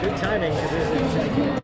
Good timing because it was gigantic.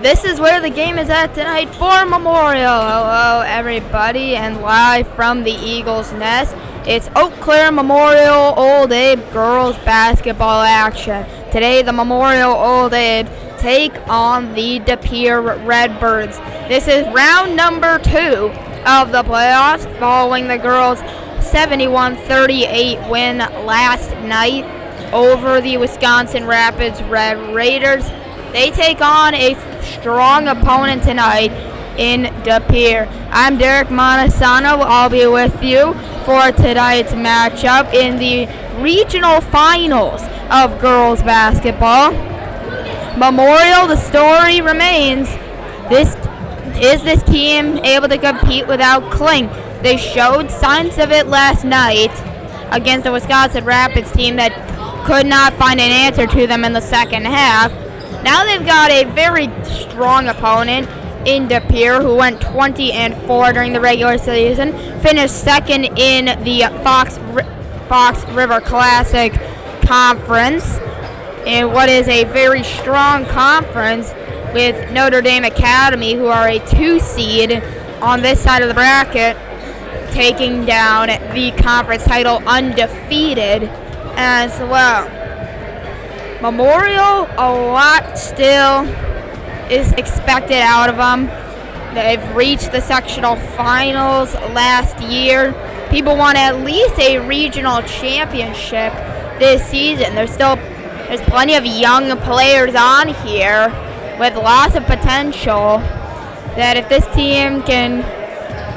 this is where the game is at tonight for Memorial. Hello, everybody, and live from the Eagles Nest, it's Eau Claire Memorial Old Abe girls basketball action. Today, the Memorial Old Abe take on the De Pere Redbirds. This is round number 2 of the playoffs, following the girls' 71-38 win last night over the Wisconsin Rapids Red Raiders. They take on a strong opponent tonight in De Pere. I'm Derek Montesano. I'll be with you for tonight's matchup in the regional finals of girls basketball. Memorial, the story remains. Is this team able to compete without Kling? They showed signs of it last night against the Wisconsin Rapids team that could not find an answer to them in the second half. Now they've got a very strong opponent in De Pere who went 20-4 during the regular season, finished second in the Fox River Classic Conference, in what is a very strong conference with Notre Dame Academy, who are a 2 seed on this side of the bracket, taking down the conference title undefeated as well. Memorial, a lot still is expected out of them. They've reached the sectional finals last year. People want at least a regional championship this season. There's plenty of young players on here with lots of potential that if this team can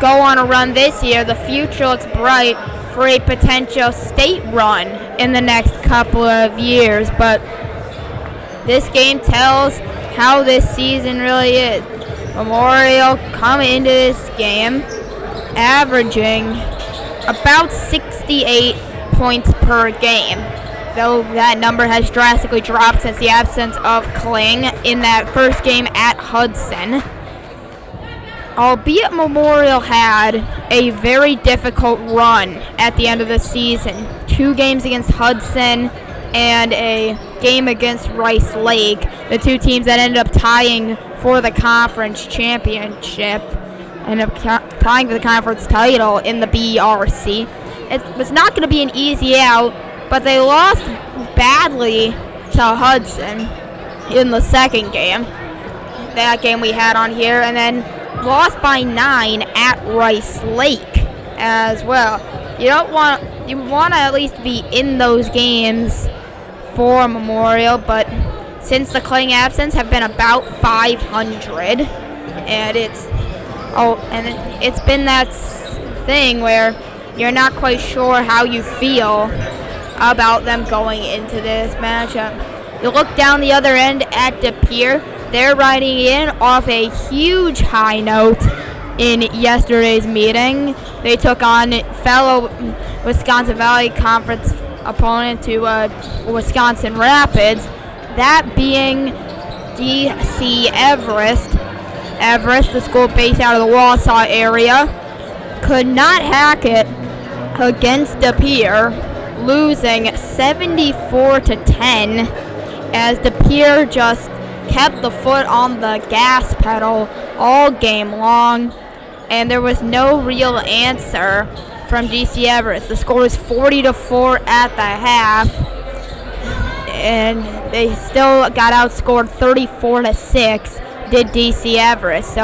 go on a run this year, the future looks bright for a potential state run in the next couple of years. But this game tells how this season really is. Memorial coming into this game averaging about 68 points per game, though that number has drastically dropped since the absence of Kling in that first game at Hudson. Albeit Memorial had a very difficult run at the end of the season. 2 games against Hudson and a game against Rice Lake, the 2 teams that ended up tying for the conference championship, ended up tying for the conference title in the BRC. It was not going to be an easy out, but they lost badly to Hudson in the second game. That game we had on here, and then lost by 9 at Rice Lake as well. You want to at least be in those games for Memorial, but since the Kling absence have been about 500, and it's been that thing where you're not quite sure how you feel about them going into this matchup. You look down the other end at De Pere. They're riding in off a huge high note in yesterday's meeting. They took on fellow Wisconsin Valley Conference opponent to Wisconsin Rapids, that being DC Everest. Everest, the school based out of the Wausau area, could not hack it against De Pere, losing 74-10 as De Pere just kept the foot on the gas pedal all game long, and there was no real answer from DC Everest. The score was 40-4 at the half, and they still got outscored 34-6. Did DC Everest?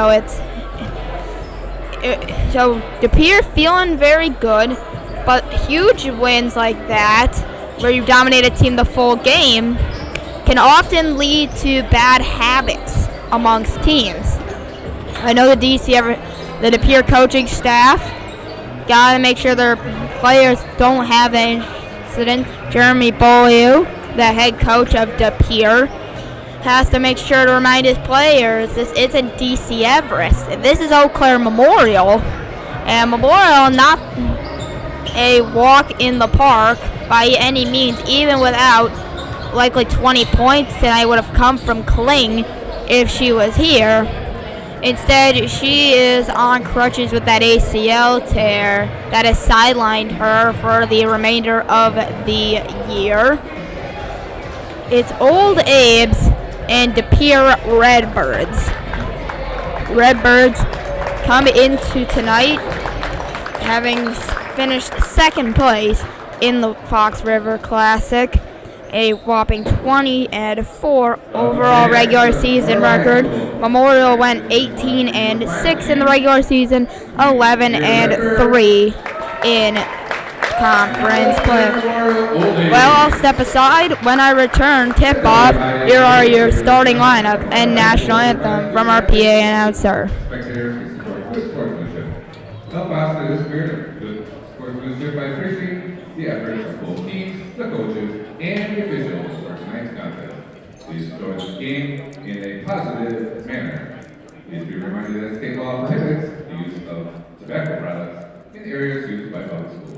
So De Pere feeling very good, but huge wins like that, where you dominate a team the full game, can often lead to bad habits amongst teams. I know the the De Pere coaching staff got to make sure their players don't have an incident. Jeremy Beaulieu, the head coach of De Pere, has to make sure to remind his players this isn't DC Everest. This is Eau Claire Memorial, and Memorial not a walk in the park by any means, even without likely 20 points tonight would have come from Kling if she was here. Instead, she is on crutches with that ACL tear that has sidelined her for the remainder of the year. It's Old Abe's and De Pere Redbirds. Redbirds come into tonight having finished second place in the Fox River Classic, a whopping 20-4 overall regular season record. Memorial went 18-6 in the regular season, 11-3 in conference play. Well, I'll step aside. When I return tip-off, here are your starting lineup and national anthem from our PA announcer. Spectators who support good sportsmanship. Help foster the spirit of good sportsmanship by appreciating the efforts of both teams, the coaches, and the officials for tonight's contest. Please join the game in a positive manner. Please be reminded that state law prohibits the use of tobacco products in areas used by public schools.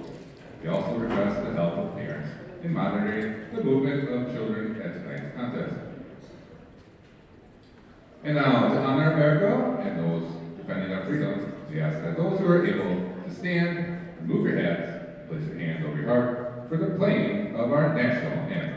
We also request the help of parents in monitoring the movement of children at tonight's contest. And now, to honor America and those defending our freedoms, we ask that those who are able to stand, remove your hats, place your hands over your heart for the playing of our national anthem.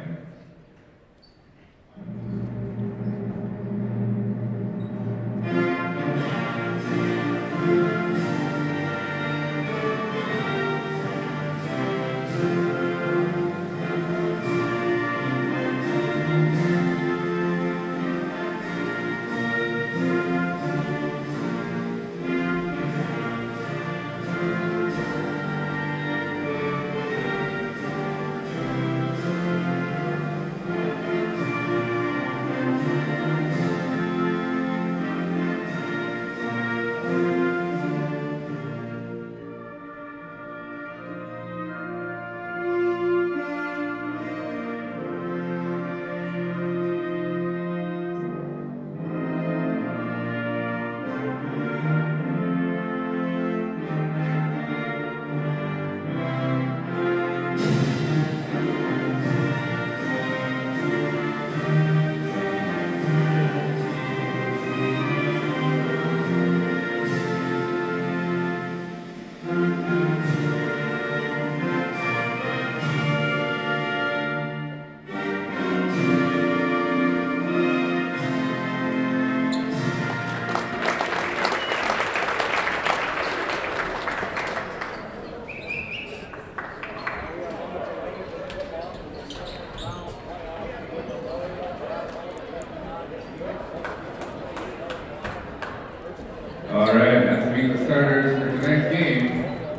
All right, let's meet the starters for tonight's game.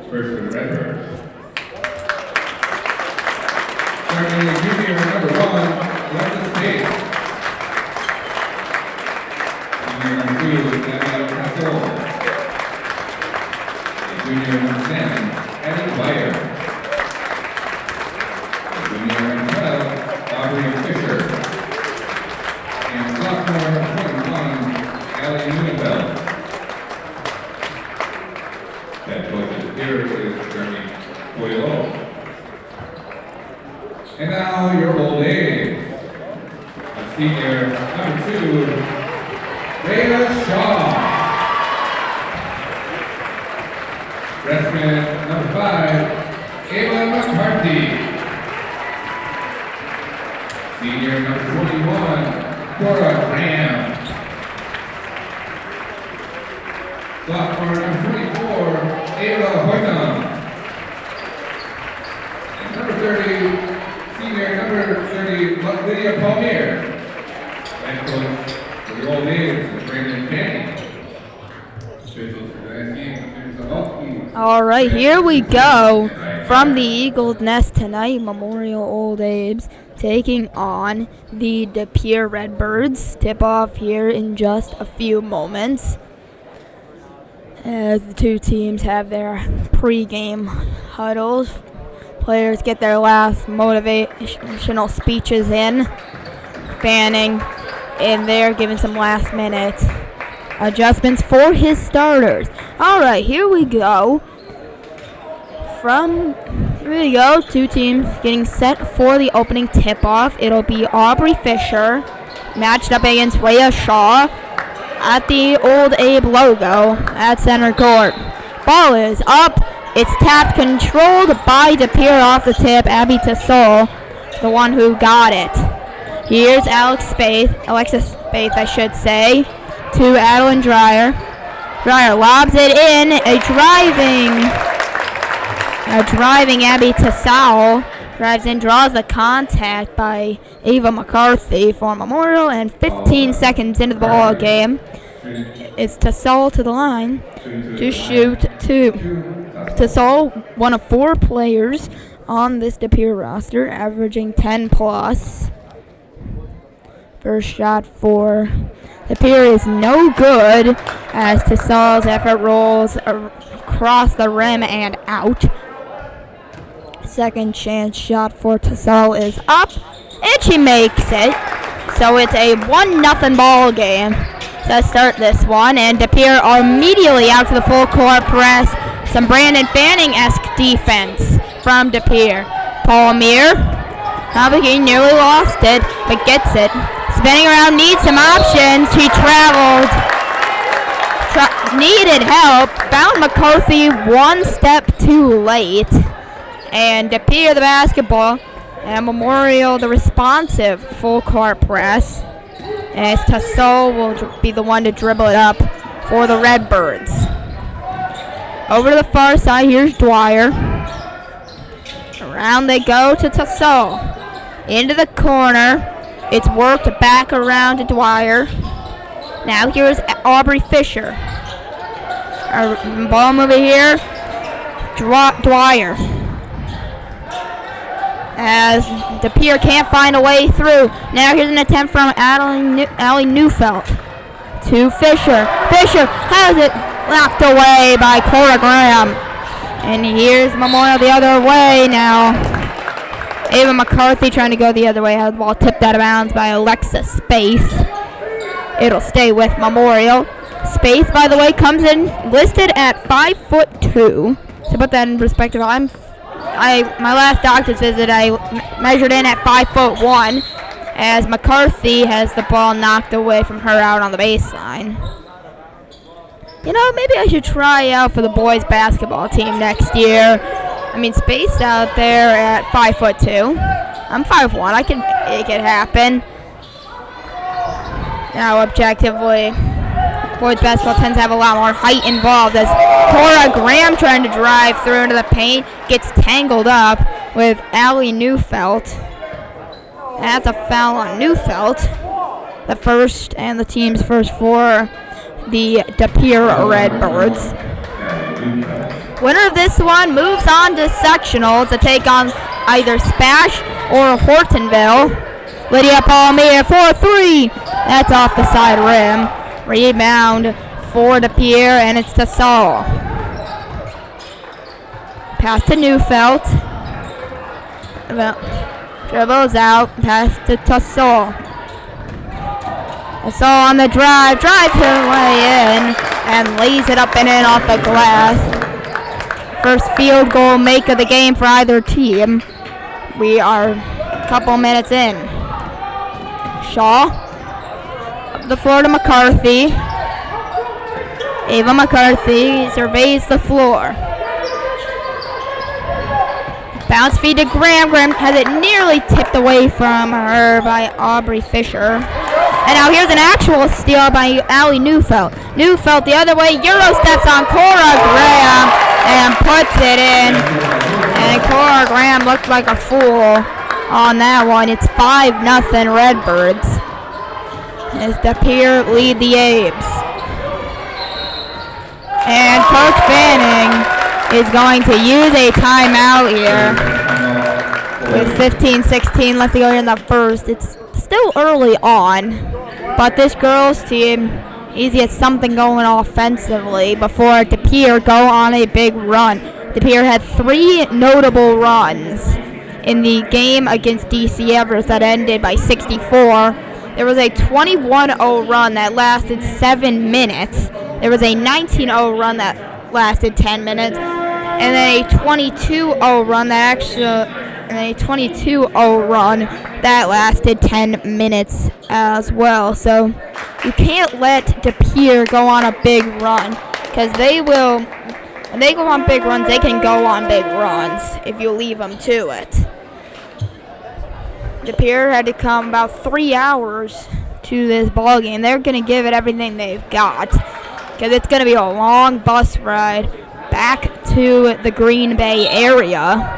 First for the Redbirds. Starting with junior number 1, Alexis Pate. Junior number 2, Daniel Castle. Junior number 10, Eddie Wire. Junior number 12, Aubrey Fisher. And sophomore 21, Allie Newenfeld. That coach's here is Jeremy Boyle. And now your old age. A senior number 2, Rhea Shaw. Freshman number 5, Ayla McCarthy. Senior number 21, Cora Graham. Sophomore number 24, Ayla Hoyton. And number 30, senior number 30, Lydia Palmier. And coach for the old age, Brandon Fanning. Officials for tonight's game, All right, here we go. From the Eagles Nest tonight, Memorial Old Abe's taking on the De Pere Redbirds. Tip off here in just a few moments, as the two teams have their pre-game huddles. Players get their last motivational speeches in. Fanning in there giving some last-minute adjustments for his starters. All right, here we go. Here we go. Two teams getting set for the opening tip-off. It'll be Aubrey Fisher matched up against Rhea Shaw at the Old Abe logo at center court. Ball is up. It's tapped, controlled by De Pere off the tip. Abby Tassol, the one who got it. Here's Alexis Spaeth, I should say, to Adeline Dreyer. Dreyer lobs it in. A driving Abby Tassau drives in, draws the contact by Ava McCarthy for Memorial, and 15 seconds into the ball game, it's Tassau to the line to shoot two. Tassau, one of 4 players on this De Pere roster, averaging 10 plus. First shot for De Pere is no good as Tassau's effort rolls across the rim and out. Second chance shot for Tassau is up, and she makes it. So it's a 1-0 ball game to start this one, and De Pere are immediately out to the full court press. Some Brandon Fanning-esque defense from De Pere. Paul Meir, he nearly lost it, but gets it. Spinning around, needs some options. She traveled, needed help, found McCarthy one step too late. And De Pere the basketball, and Memorial the responsive full court press, as Tassau will be the one to dribble it up for the Redbirds. Over to the far side, here's Dwyer. Around they go to Tassau. Into the corner. It's worked back around to Dwyer. Now here's Aubrey Fisher. Our ball mover here. Dwyer. As De Pere can't find a way through. Now here's an attempt from Allie Neufeld to Fisher. Fisher has it knocked away by Cora Graham. And here's Memorial the other way now. Ava McCarthy trying to go the other way. Has the ball tipped out of bounds by Alexis Spaeth. It'll stay with Memorial. Spaeth, by the way, comes in listed at 5'2". To put that in perspective, my last doctor's visit, I measured in at 5'1", as McCarthy has the ball knocked away from her out on the baseline. You know, maybe I should try out for the boys basketball team next year. I mean, Spaeth's out there at 5'2". I'm 5'1". I can make it happen. Now, objectively, boys basketball tends to have a lot more height involved, as Cora Graham trying to drive through into the paint gets tangled up with Allie Neufeld. That's a foul on Neufeld. The first and the team's first for the De Pere Redbirds. Winner of this one moves on to sectional to take on either Spash or Hortonville. Lydia Palmier for 3. That's off the side rim. Rebound for De Pere, and it's Tassau. Pass to Neufeld. Dribbles out. Pass to Tassau. Tassau on the drives her way in and lays it up and in off the glass. First field goal make of the game for either team. We are a couple minutes in. Shaw. Up the floor to McCarthy. Ava McCarthy surveys the floor. Bounce feed to Graham. Graham has it nearly tipped away from her by Aubrey Fisher. And now here's an actual steal by Allie Neufeld. Neufeld the other way. Euro steps on Cora Graham and puts it in. And Cora Graham looked like a fool on that one. It's 5-0 Redbirds, as De Pere lead the Abes. And Coach Fanning is going to use a timeout here with 15-16 left to go in the first. It's still early on, but this girls team needs to get something going offensively before De Pere go on a big run. De Pere had 3 notable runs in the game against DC Everest that ended by 64. There was a 21-0 run that lasted 7 minutes. There was a 19-0 run that lasted 10 minutes, and then a 22-0 run that lasted 10 minutes as well. So you can't let De Pere go on a big run, because they will. When they go on big runs, they can go on big runs if you leave them to it. De Pere had to come about 3 hours to this ball game. They're going to give it everything they've got because it's going to be a long bus ride back to the Green Bay area.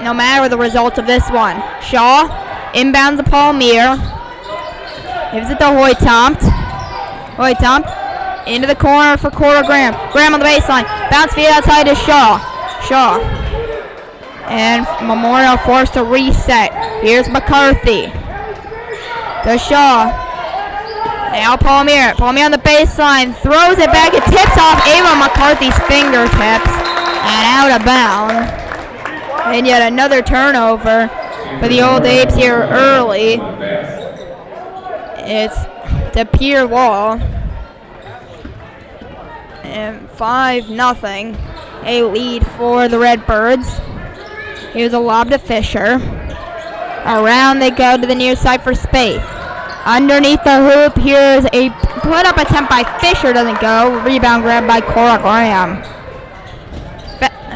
No matter the result of this one. Shaw inbounds to Palmier. Gives it to Hoytompt. Into the corner for Cora Graham. Graham on the baseline. Bounce feed outside to Shaw. And Memorial forced to reset. Here's McCarthy. To Shaw. Now Palmier. Palmier on the baseline. Throws it back. It tips off Ava McCarthy's fingertips. And out of bounds. And yet another turnover for the Old Apes here early. It's De Pere Wall. And 5-0. A lead for the Redbirds. Here's a lob to Fisher. Around they go to the near side for Spaeth. Underneath the hoop, here's a put-up attempt by Fisher. Doesn't go. Rebound grab by Cora Graham.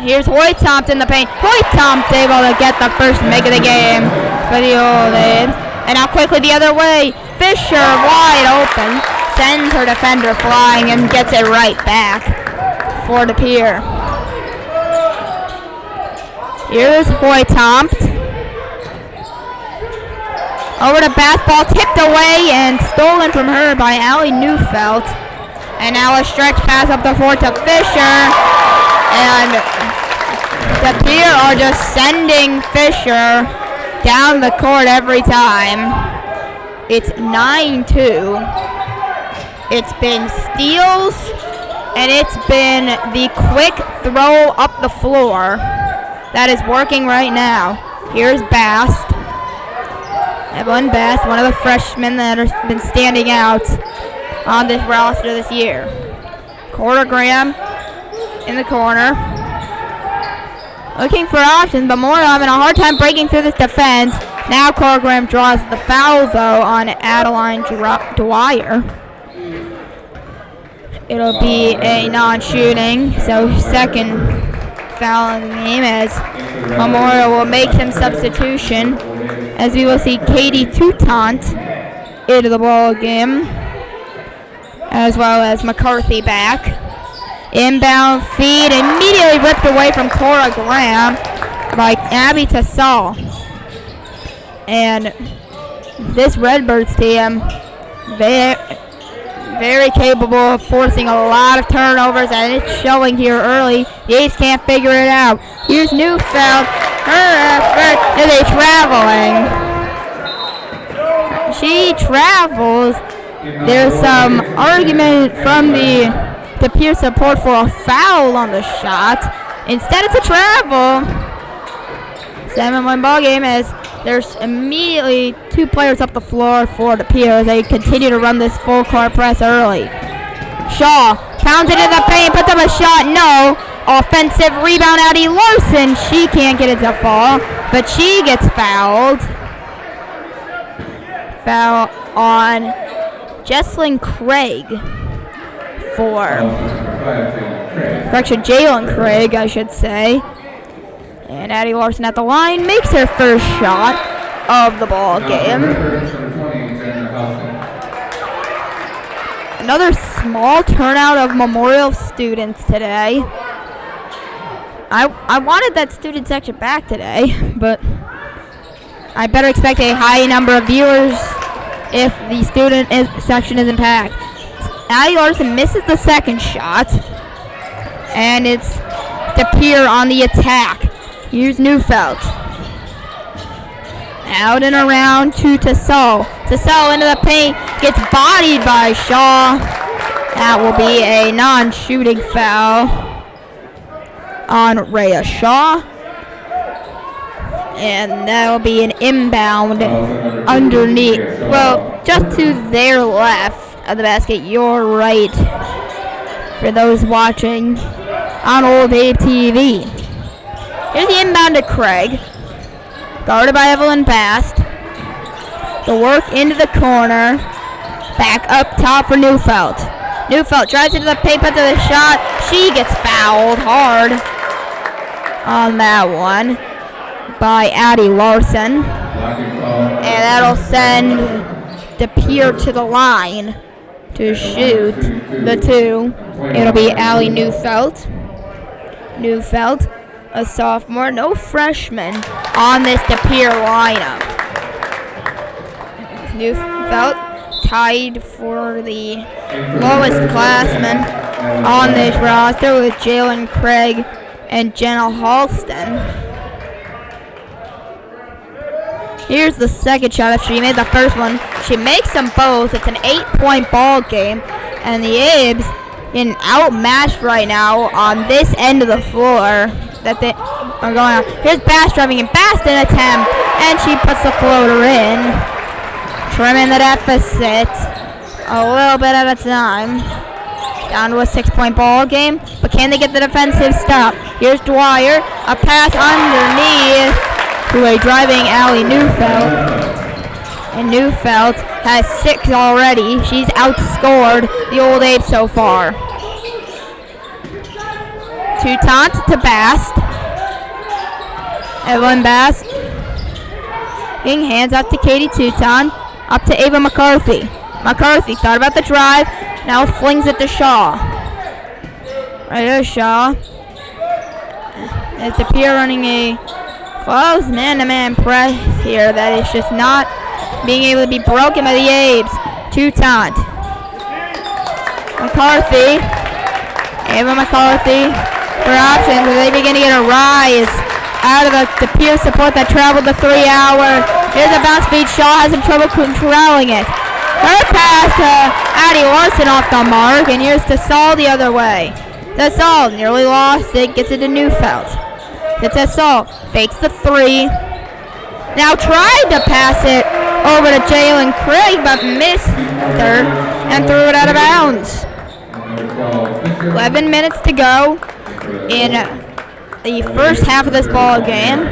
Here's Hoytompt in the paint. Hoytompt able to get the first make of the game for the Old Apes. And now quickly the other way. Fisher wide open. Sends her defender flying and gets it right back for De Pere. Here's Hoytompt. Over to basketball, tipped away and stolen from her by Allie Neufeld. And now a stretch pass up the floor to Fisher. And De Pere are just sending Fisher down the court every time. It's 9-2. It's been steals, and it's been the quick throw up the floor that is working right now. Here's Bast. Evelyn Bast, one of the freshmen that have been standing out on this roster this year. Cora Graham in the corner. Looking for options, but more having a hard time breaking through this defense. Now Cora Graham draws the foul, though, on Adeline Dwyer. It'll be a non-shooting, so second foul in the game as Memorial will make some substitution, as we will see Katie Toutant into the ball game, as well as McCarthy back. Inbound feed immediately ripped away from Cora Graham by Abby Tassal. And this Redbirds team, very capable of forcing a lot of turnovers, and it's showing here early. The Apes can't figure it out. Here's Neufeld. Her effort is a traveling. She travels. There's some argument from the De Pere support for a foul on the shot. Instead, it's a travel. 7-1 ball game as there's immediately 2 players up the floor for De Pere as they continue to run this full court press early. Shaw pounds it in the paint, puts up a shot. No. Offensive rebound, Addie Larson. She can't get it to fall, but she gets fouled. Foul on Jesslyn Craig Jalen Craig, I should say. And Addie Larson at the line makes her first shot of the ball game. Another small turnout of Memorial students today. I wanted that student section back today, but I better expect a high number of viewers if the student section isn't packed. Addie Larson misses the second shot, and it's De Pere on the attack. Here's Neufeld. Out and around to Tassal. Tassal into the paint, gets bodied by Shaw. That will be a non-shooting foul on Rhea Shaw. And that will be an inbound underneath. Well, just to their left of the basket, your right for those watching on Old Ape TV. Here's the inbound to Craig. Guarded by Evelyn Bast. The work into the corner. Back up top for Neufeld. Neufeld drives into the paint, puts the shot. She gets fouled hard on that one by Addie Larson. Blocking foul. And that'll send DePere to the line to shoot the 2. It'll be Allie Neufeld. Neufeld, a sophomore, no freshman on this DePere lineup. Neufeld tied for the lowest classman on this roster with Jalen Craig and Jenna Halston. Here's the second shot after she made the first one. She makes them both. It's an 8-point ball game. And the Abes getting outmatched right now on this end of the floor that they are going on. Here's Bass driving in. Bass an attempt. And she puts the floater in. Trimming the deficit a little bit at a time. Down to a 6-point ball game. But can they get the defensive stop? Here's Dwyer. A pass underneath to a driving Allie Neufeld. And Neufeld has 6 already. She's outscored the Old Abe so far. Toutant to Bast. Evelyn Bast. Getting hands out to Katie Toutant. Up to Ava McCarthy. McCarthy thought about the drive. Now flings it to Shaw. Right to Shaw. It's DePere running a close man-to-man press here that is just not being able to be broken by the Abes. Toutant. McCarthy. Ava McCarthy for options. They begin to get a rise out of the DePere support that traveled the 3 hour. Here's a bounce feed. Shaw has some trouble controlling it. Her pass to Addie Larson off the mark. And here's Tassal the other way. Tassal nearly lost it. Gets it to Neufeld. To Tassal. Fakes the 3. Now tried to pass it over to Jalen Craig, but missed her and threw it out of bounds. 11 minutes to go in the first half of this ball game.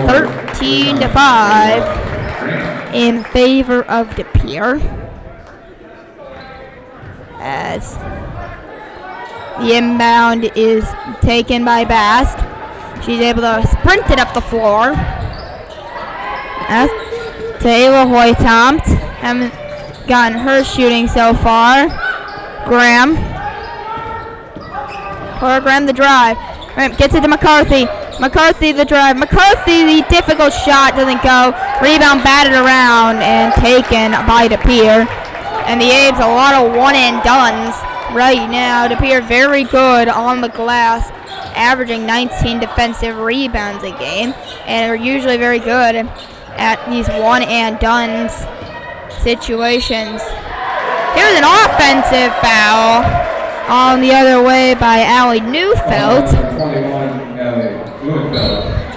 13-5 in favor of DePere. As the inbound is taken by Bast. She's able to sprint it up the floor. As Taylor Hoytomt haven't gotten her shooting so far. Graham. Cora Graham the drive. Gets it to McCarthy. McCarthy the drive. McCarthy the difficult shot doesn't go. Rebound batted around and taken by DePere. And the Abes a lot of one and dones right now. DePere very good on the glass, averaging 19 defensive rebounds a game, and are usually very good at these one and dones situations. Here's an offensive foul on the other way by Allie Neufeld.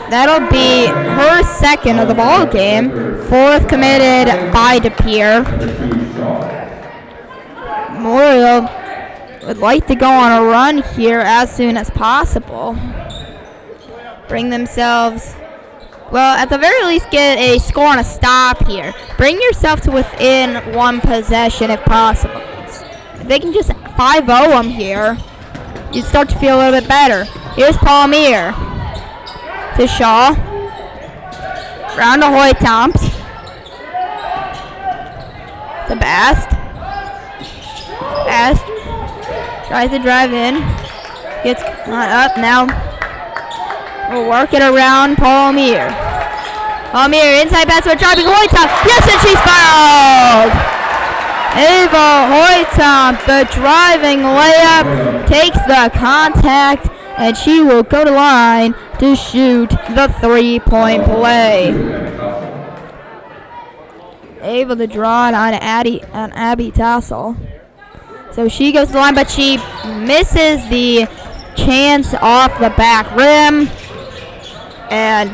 That'll be her second of the ball game. 4th committed by DePere. Memorial would like to go on a run here as soon as possible. Bring themselves, well, at the very least get a score and a stop here. Bring yourself to within 1 possession if possible. If they can just 5-0 them here, you'd start to feel a little bit better. Here's Palmier to Shaw. Round to Hoytomt. To Bast. Bast tries to drive in. Gets up now. We'll work it around Palmier. Palmier inside pass for driving Hoytomt. Yes, and she's fouled! Ava Hoytomt, the driving layup, takes the contact, and she will go to line to shoot the 3-point play. Able to draw it on Abby Tassel. So she goes to the line, but she misses the chance off the back rim. And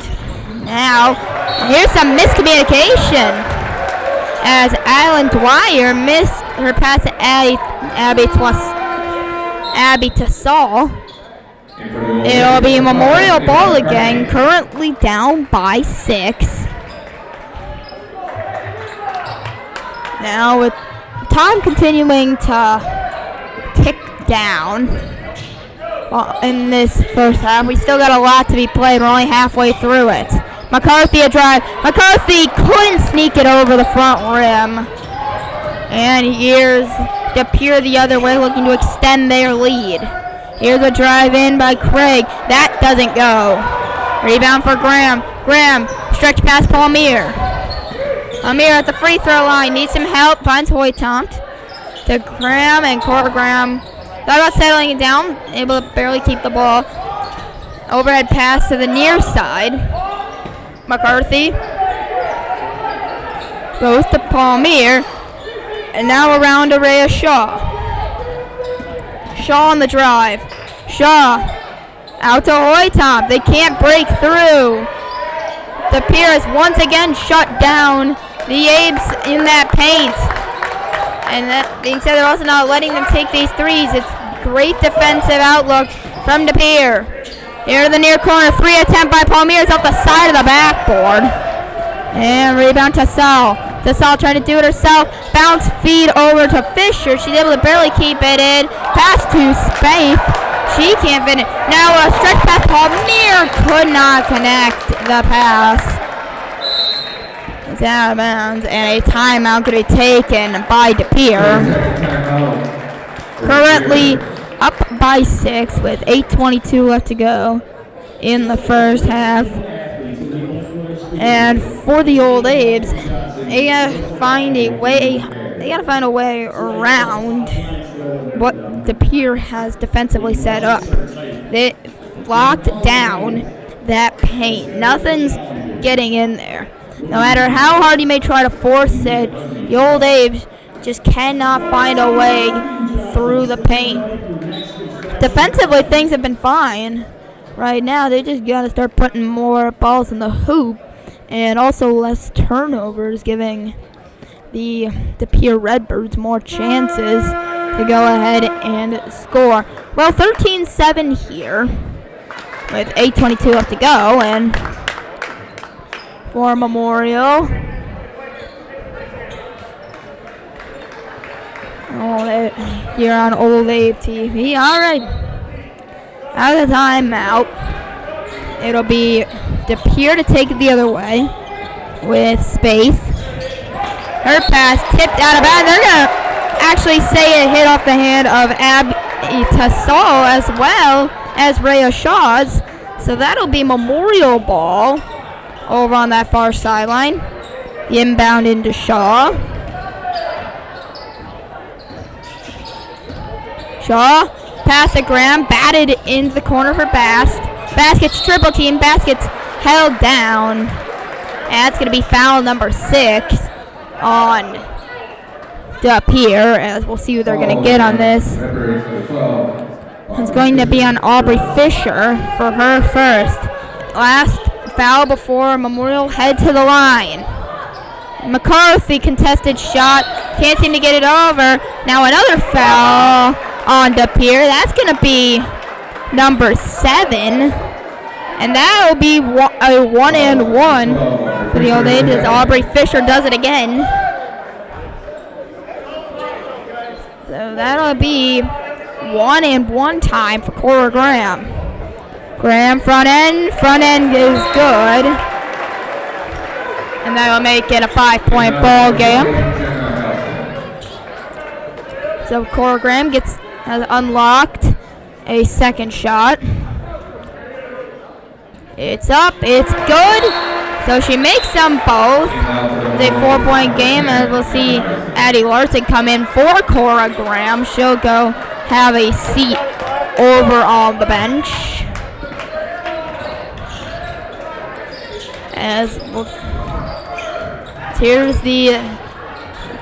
now, here's some miscommunication as Alan Dwyer missed her pass to Abby Tassal. It'll be Memorial Ball again, currently down by 6. Now with time continuing to tick down. in this first half. We still got a lot to be played. We're only halfway through it. McCarthy a drive. McCarthy couldn't sneak it over the front rim. And here's DePere the other way, looking to extend their lead. Here's a drive in by Craig. That doesn't go. Rebound for Graham. Graham, stretch past Palmier. Palmier at the free throw line. Needs some help. Finds Hoytompt. To Graham, and Cora Graham thought about settling it down. Able to barely keep the ball. Overhead pass to the near side. McCarthy goes to Palmier. And now around to Rhea Shaw. Shaw on the drive. Shaw out to Hoytompt. They can't break through. DePere is once again shut down. The Abes in that paint. And that being said, they're also not letting them take these threes. It's great defensive outlook from DePere. Here to the near corner. 3 attempt by Palmier. It's off the side of the backboard. And rebound to Sal. Sal trying to do it herself. Bounce feed over to Fisher. She's able to barely keep it in. Pass to Spaeth. She can't finish. Now a stretch pass. Palmier could not connect the pass. It's out of bounds. And a timeout could be taken by DePere. Currently up by 6 with 8:22 left to go in the first half. And for the Old Abes, they gotta find a way. They gotta find a way around what DePere has defensively set up. They locked down that paint. Nothing's getting in there. No matter how hard you may try to force it, the Old Abes just cannot find a way through the paint. Defensively, things have been fine. Right now, they just gotta start putting more balls in the hoop. And also less turnovers, giving the DePere Redbirds more chances to go ahead and score. Well, 13-7 here with 8:22 left to go. And for Memorial, here on Old Abe TV. All right, out of the timeout, it'll be DePere to take it the other way with Spaeth. Her pass tipped out of bounds. They're going to actually say it hit off the hand of Abby Tassal as well as Rhea Shaw's. So that'll be Memorial ball over on that far sideline. Inbound into Shaw. Shaw, pass to Graham, batted into the corner for Bast. Bast gets triple team. Bast gets held down. And that's going to be foul number 6 on DePere, as we'll see who they're going to get on this. It's going to be on Aubrey Fisher for her first. Last foul before Memorial head to the line. McCarthy contested shot. Can't seem to get it over. Now another foul on DePere. That's going to be number 7. And that will be a 1-and-1 for the Old Abes as Aubrey Fisher does it again. So that'll be 1-and-1 time for Cora Graham. Graham front end is good. And that'll make it a 5-point ball game. So Cora Graham has unlocked a second shot. It's up, it's good. So she makes them both. It's a 4-point game, as we'll see Addie Larson come in for Cora Graham. She'll go have a seat over on the bench. Here's the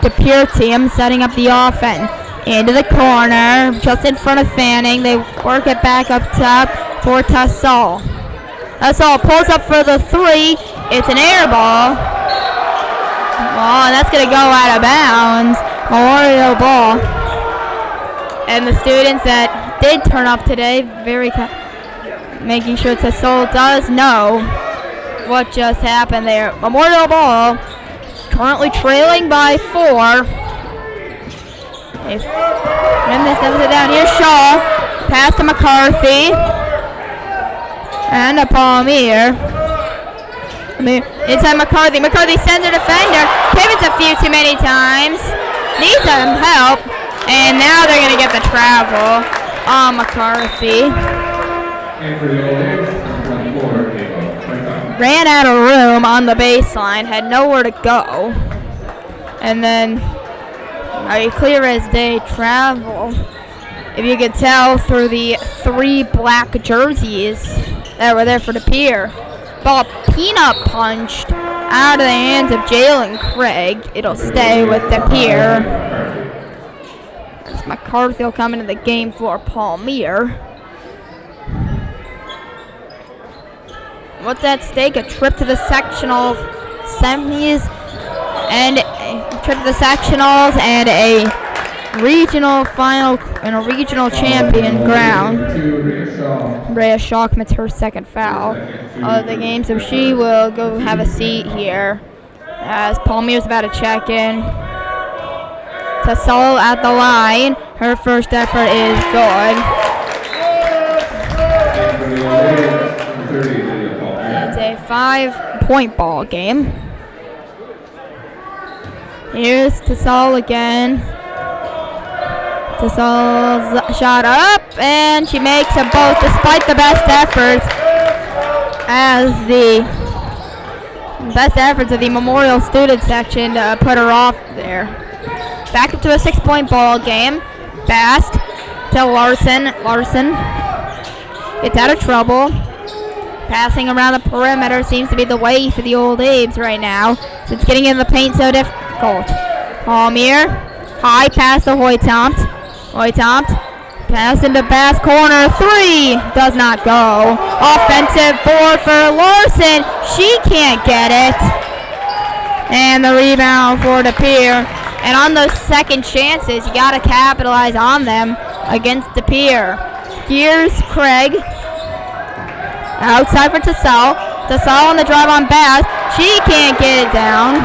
DePere team setting up the offense. Into the corner, just in front of Fanning. They work it back up top for Tassal. Tassal pulls up for the 3. It's an air ball. Oh, and that's going to go out of bounds. Memorial ball. And the students that did turn up today, making sure Tassal does know what just happened there. Memorial ball, currently trailing by 4. This down. Here's Shaw. Pass to McCarthy. And to Palmier. Inside McCarthy. McCarthy sends a defender. Pivots a few too many times. Needs some help. And now they're going to get the travel on McCarthy. Ran out of room on the baseline. Had nowhere to go. And then a clear as day travel. If you could tell through the 3 black jerseys that were there for the Pere. Ball peanut punched out of the hands of Jalen Craig. It'll stay with the Pere. As McCarthy will come into the game for Palmier. What's at stake? A trip to the sectional semis and a trip to the sectionals and a regional final and a regional champion ground. Rhea Shaw commits her second foul of the game, so she will go have a seat here as Palmier's about to check in. Tassel at the line. Her first effort is good. It's a 5-point ball game. Here's Tassel again. Tassel's shot up, and she makes them both despite the best efforts of the Memorial student section to put her off there. Back up to a 6-point ball game. Bast to Larson. Larson gets out of trouble. Passing around the perimeter seems to be the way for the Old Abes right now, since getting in the paint so difficult. Palmier, high pass to Hoytompt. Hoytompt, pass into Bass corner, 3, does not go. Offensive board for Larson, she can't get it. And the rebound for the Pere. And on those second chances, you gotta capitalize on them against the Pere. Here's Craig. Outside for Tassel. Tassel on the drive on Bass. She can't get it down.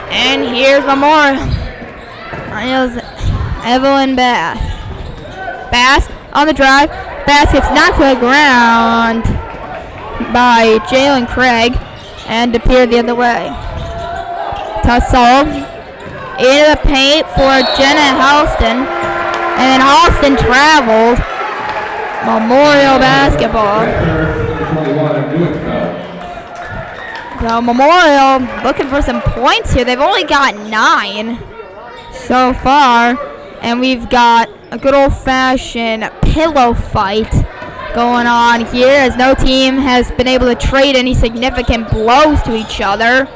And here's Memorial. Evelyn Bass. Bass on the drive. Bass gets knocked to the ground by Jalen Craig and Pere the other way. Tassel into the paint for Jenna Halston. And then Halston travels. Memorial basketball. So Memorial looking for some points here. They've only got 9 so far. And we've got a good old-fashioned pillow fight going on here as no team has been able to trade any significant blows to each other.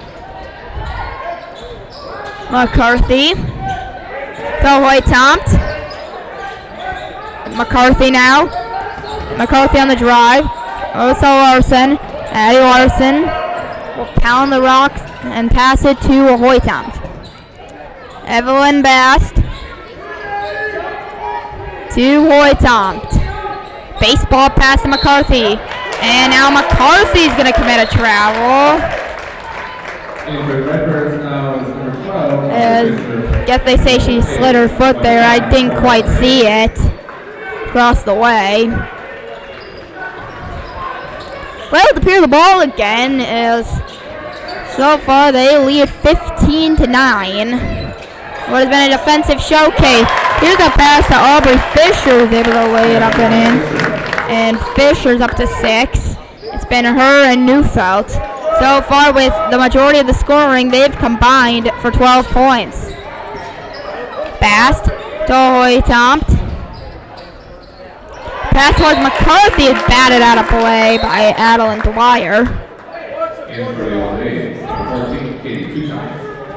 McCarthy. To Hoytompt. McCarthy now. McCarthy on the drive. Also Larson. Addie Larson will pound the rock and pass it to Hoytompt. Evelyn Bast to Hoytompt. Baseball pass to McCarthy. And now McCarthy's going to commit a travel. Guess they say she slid her foot there. I didn't quite see it. Across the way. Well, to Pere the ball again is so far they lead 15-9. What has been a defensive showcase. Here's a pass to Aubrey Fisher, who's able to lay it up and in. And Fisher's up to 6. It's been her and Neufeld. So far with the majority of the scoring, they've combined for 12 points. Bast to Hoytompt. Pass towards McCarthy is batted out of play by Adeline Dwyer.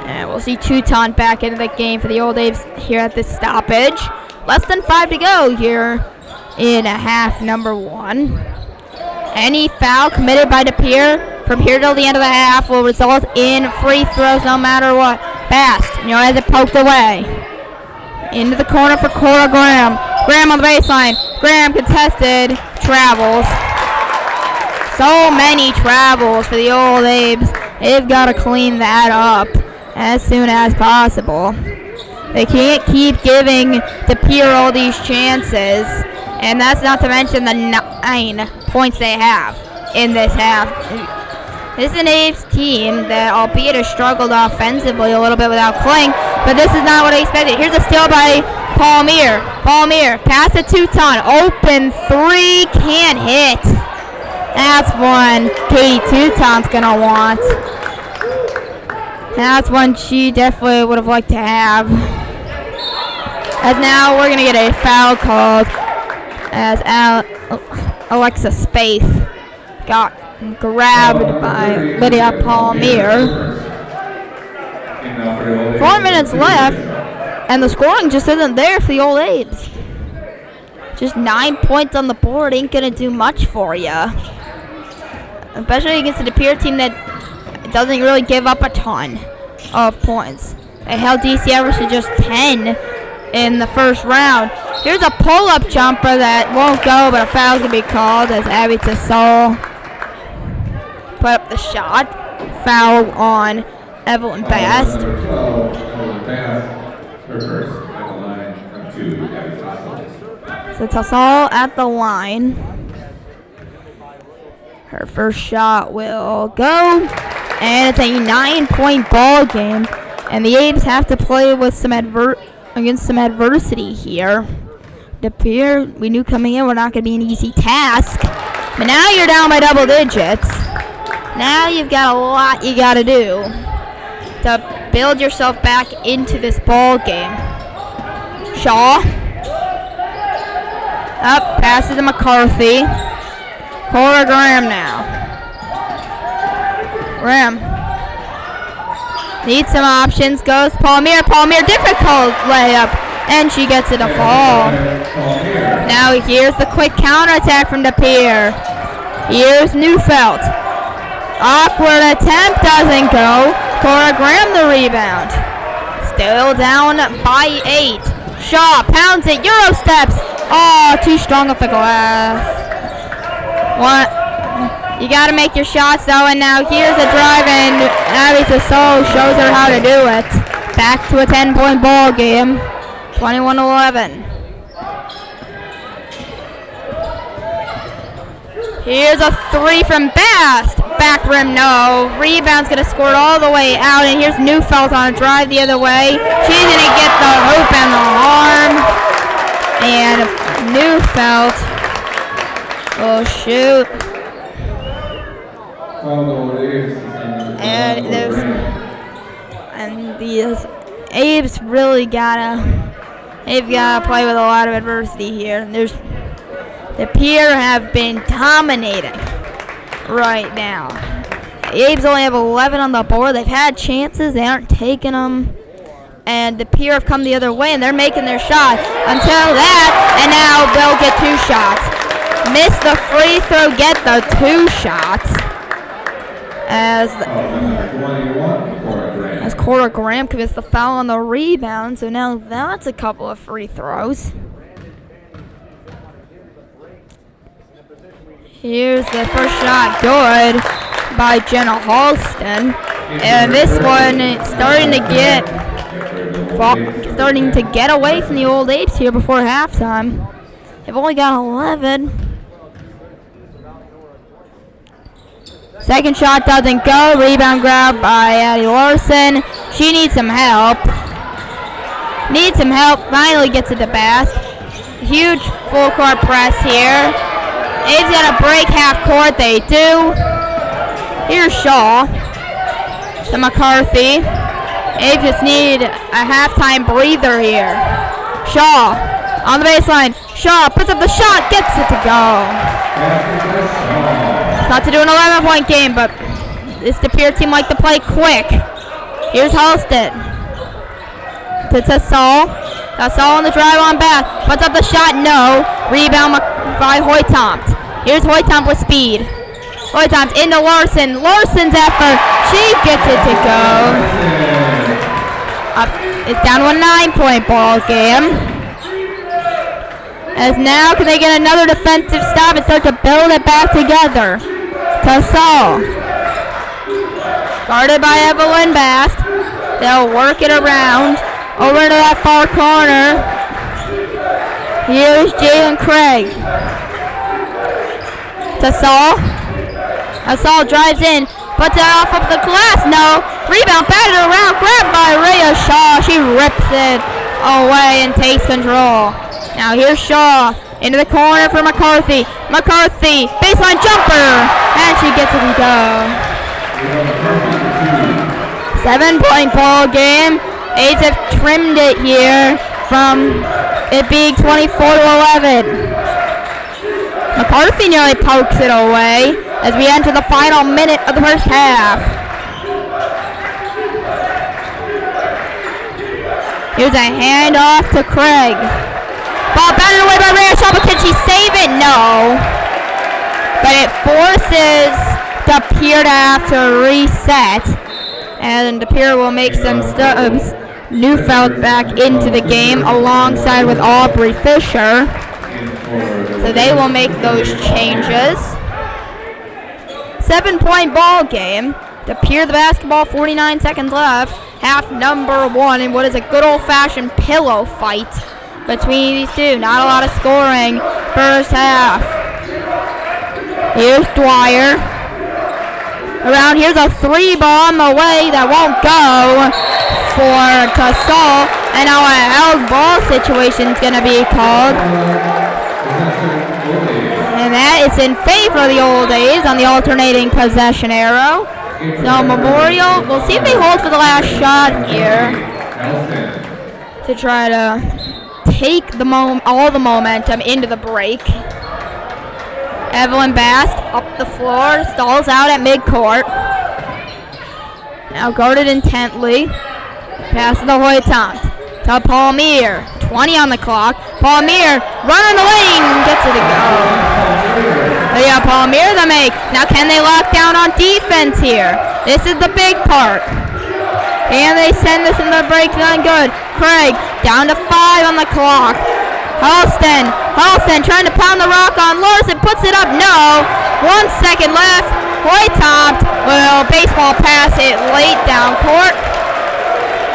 And we'll see Teuton back into the game for the Old Abes here at this stoppage. Less than 5 to go here in half number 1. Any foul committed by the Pere from here till the end of the half will result in free throws no matter what. Bast, has it poked away. Into the corner for Cora Graham. Graham on the baseline. Graham contested. Travels. So many travels for the Old Abes. They've got to clean that up as soon as possible. They can't keep giving De Pere all these chances. And that's not to mention the 9 points they have in this half. This is an Abe's team that, albeit has struggled offensively a little bit without Kling, but this is not what I expected. Here's a steal by Palmier. Palmier, pass it to Ton. Open 3, can't hit. That's one Katie Touton's going to want. That's one she definitely would have liked to have. As now we're going to get a foul called as Alexa Spaeth got grabbed by Lydia Palmier. 4 minutes left, and the scoring just isn't there for the Old Abes. Just 9 points on the board ain't going to do much for you. Especially against the De Pere team that doesn't really give up a ton of points. They held DC average to just 10 in the first round. Here's a pull-up jumper that won't go, but a foul's going to be called as Abby Tassol put up the shot. Foul on Evelyn Bast. So Tassol at the line. Her first shot will go. And it's a 9-point ball game. And the Abes have to play with some against some adversity here. De Pere, we knew coming in, we're not going to be an easy task. But now you're down by double digits. Now you've got a lot you got to do to build yourself back into this ball game. Shaw. Up, passes to McCarthy. Cora Graham now. Graham. Needs some options. Goes Palmier. Palmier, difficult layup. And she gets it a fall. Now here's the quick counterattack from De Pere. Here's Neufeld. Awkward attempt, doesn't go. Cora Graham the rebound. Still down by 8. Shaw pounds it. Euro steps. Oh, too strong off the glass. What? You got to make your shots, though. And now here's a drive, and Abby Tassol shows her how to do it. Back to a 10-point ball game. 21-11. Here's a 3 from Bast. Back rim, no. Rebound's going to score it all the way out. And here's Neufeld on a drive the other way. She's going to get the hoop and the arm. And Neufeld will shoot. And these Abes really they've gotta play with a lot of adversity here. The Pere have been dominating right now. The Abes only have 11 on the board. They've had chances, they aren't taking them. And the Pere have come the other way, and they're making their shot until that, and now they'll get 2 shots. Miss the free throw, get the 2 shots. As Cora Graham commits the foul on the rebound, so now that's a couple of free throws. Here's the first shot, good by Jenna Halston, and this one starting to get away from the Old Apes here before halftime. They've only got 11. Second shot doesn't go. Rebound grab by Addie Larson. She needs some help. Finally gets it to Bast. Huge full court press here. Abe's got to break half court. They do. Here's Shaw to McCarthy. Abe just need a halftime breather here. Shaw on the baseline. Shaw puts up the shot. Gets it to go. Not to do an 11-point game, but this De Pere team like to play quick. Here's Halston to Tassol. Tassol on the drive on back. Puts up the shot, no. Rebound by Hoytompt. Here's Hoytompt with speed. Hoytompt into Larson. Larson's effort. She gets it to go. It's down to a 9-point ball game. As now, can they get another defensive stop and start to build it back together? Tassol. Guarded by Evelyn Bast. They'll work it around. Over to that far corner. Here's Jalen Craig. To Saul. Saul drives in. Puts it off of the glass. No. Rebound. Batted around. Grabbed by Rhea Shaw. She rips it away and takes control. Now here's Shaw. Into the corner for McCarthy. McCarthy. Baseline jumper. And she gets it to go. 7-point ball game. Aids have trimmed it here from it being 24-11. McCarthy nearly pokes it away as we enter the final minute of the first half. Here's a handoff to Craig. Ball batted away by Rhea Shaw, but can she save it? No. But it forces DePere to have to reset. And DePere will make some stubs. Neufeld back into the game alongside with Aubrey Fisher. So they will make those changes. 7-point ball game. DePere the basketball, 49 seconds left. Half number 1 in what is a good old-fashioned pillow fight between these two. Not a lot of scoring first half. Here's Dwyer. Around here's a 3-ball on the way that won't go for Saul. And now a held ball situation is going to be called. And that is in favor of the Old A's on the alternating possession arrow. So Memorial, we'll see if they hold for the last shot here to try to take all the momentum into the break. Evelyn Bast up the floor, stalls out at midcourt. Now guarded intently. Pass to the Hoytant. To Palmier. 20 on the clock. Palmier running the lane. Gets it to go. They got Palmier to make. Now can they lock down on defense here? This is the big part. And they send this in the break. Not good. Craig down to 5 on the clock. Halston trying to pound the rock on Larson. Puts it up. No. 1 second left. Hoytant will baseball pass it late down court.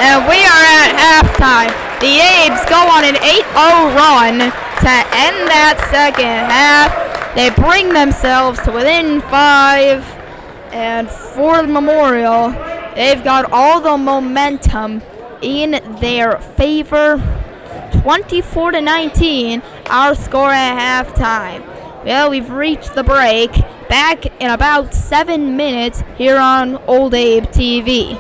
And we are at halftime. The Abes go on an 8-0 run to end that second half. They bring themselves to within 5. And for Memorial, they've got all the momentum in their favor. 24-19, our score at halftime. Well, we've reached the break. Back in about 7 minutes here on Old Abe TV.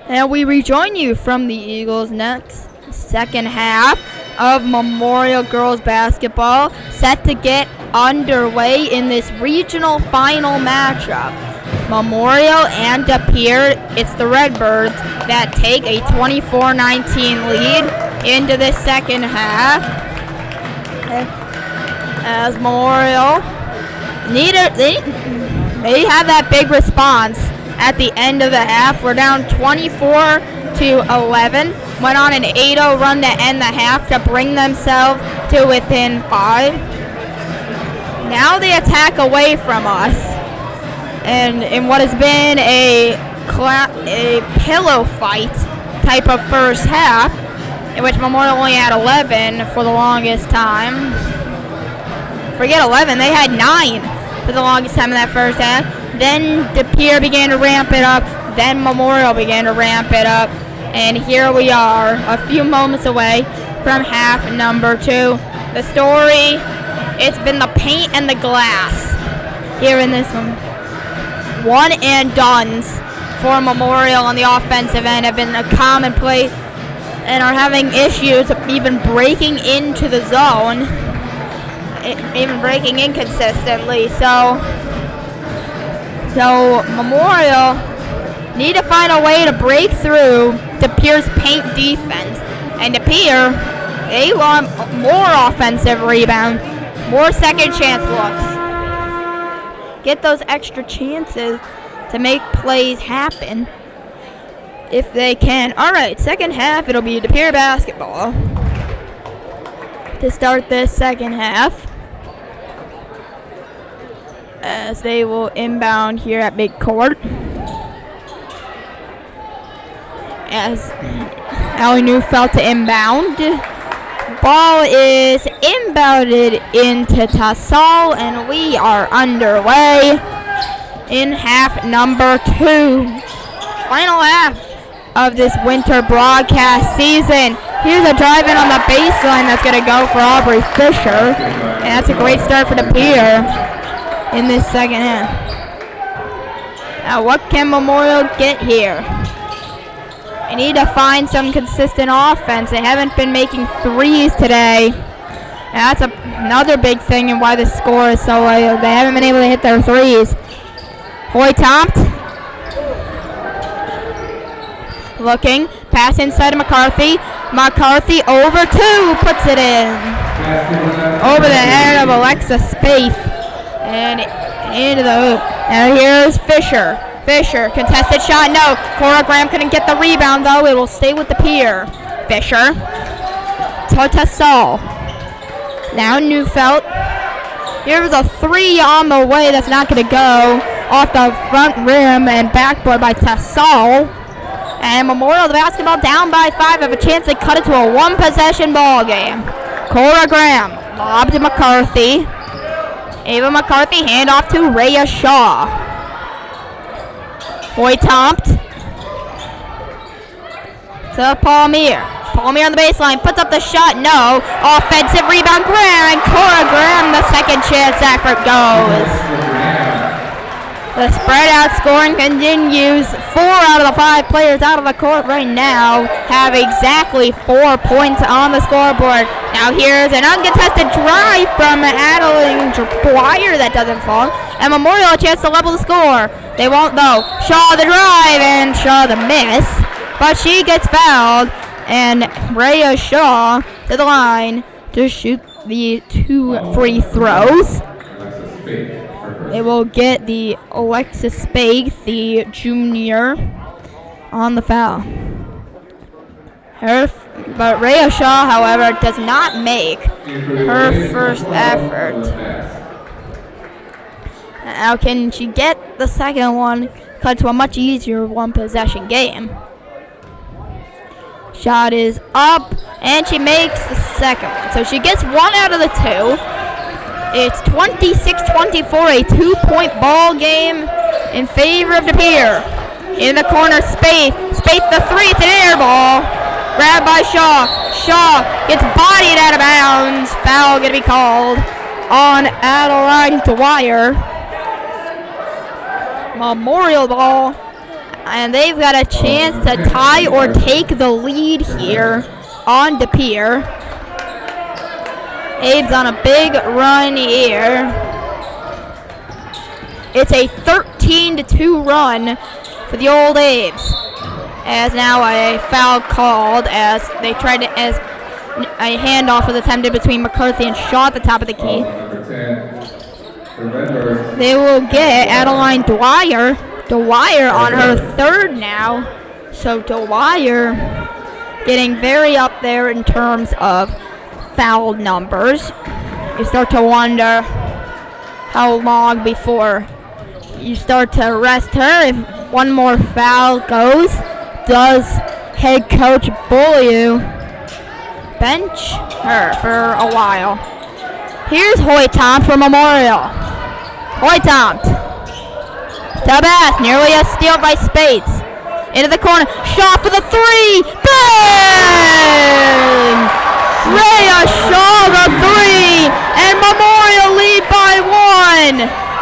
And we rejoin you from the Eagles next second half of Memorial Girls Basketball, set to get underway in this regional final matchup. Memorial and De Pere, it's the Redbirds that take a 24-19 lead into the second half. As Memorial they have that big response at the end of the half. We're down 24-11. Went on an 8-0 run to end the half to bring themselves to within 5. Now they attack away from us. And in what has been a pillow fight type of first half, in which Memorial only had 11 for the longest time. Forget 11, they had 9 for the longest time in that first half. Then De Pere began to ramp it up. Then Memorial began to ramp it up. And here we are, a few moments away from half number 2. The story, it's been the paint and the glass here in this one. One and dones for Memorial on the offensive end have been a commonplace and are having issues of even breaking into the zone, even breaking in consistently. So Memorial need to find a way to break through De Pere's paint defense. And De Pere, they want more offensive rebound, more second chance looks. Get those extra chances to make plays happen if they can. All right, second half, it'll be De Pere basketball to start this second half, as they will inbound here at midcourt. As Allie Neufeld to inbound. Ball is inbounded into Tassal, and we are underway in half number 2. Final half of this winter broadcast season. Here's a drive in on the baseline that's going to go for Aubrey Fisher. And that's a great start for De Pere in this second half. Now what can Memorial get here? They need to find some consistent offense. They haven't been making threes today. And that's another big thing and why the score is so low. They haven't been able to hit their threes. Hoytomt. Looking. Pass inside of McCarthy. McCarthy over 2. Puts it in. Over the head of Alexa Spaeth. And into the hoop. Now here's Fisher. Fisher, contested shot, no. Cora Graham couldn't get the rebound, though. It will stay with De Pere. Fisher. Tassal. Now Neufeld. Here's a 3 on the way that's not going to go. Off the front rim and backboard by Tassal. And Memorial, the basketball down by 5. Have a chance to cut it to a 1-possession ball game. Cora Graham. Lob to McCarthy. Ava McCarthy, handoff to Rhea Shaw. Hoytomt to Palmier. Palmier on the baseline, puts up the shot, no. Offensive rebound, Graham, and Cora Graham, the second chance effort goes. The spread out scoring continues. 4 out of the 5 players out of the court right now have exactly 4 points on the scoreboard. Now here's an uncontested drive from Adeline Dwyer that doesn't fall. And Memorial a chance to level the score. They won't though. Shaw the drive and Shaw the miss. But she gets fouled. And Rhea Shaw to the line to shoot the 2 free throws. They will get the Alexis Spaeth, the junior, on the foul. But Rhea Shaw, however, does not make her first effort. Now can she get the second one cut to a much easier 1-possession game? Shot is up, and she makes the second one. So she gets 1 out of the 2. It's 26-24, a 2-point ball game in favor of De Pere. In the corner, Spaeth. Spaeth the 3, it's an air ball. Grabbed by Shaw. Shaw gets bodied out of bounds. Foul going to be called on Adeline Dwyer. Memorial ball And they've got a chance to tie or take the lead here on De Pere. Abe's on a big run here. It's a 13-2 run for the old Abes. As now a foul called as they tried to, as a handoff was attempted between McCarthy and Shaw at the top of the key. They will get Adeline Dwyer. Dwyer on her third now. So Dwyer getting very up there in terms of foul numbers. You start to wonder how long before you start to arrest her. If one more foul goes, does head coach Beaulieu bench her for a while? Here's Hoytompt for Memorial. Hoytompt to pass, nearly a steal by Spates. Into the corner, shot for the three, bang! Rhea Shaw the three, and Memorial lead by 1.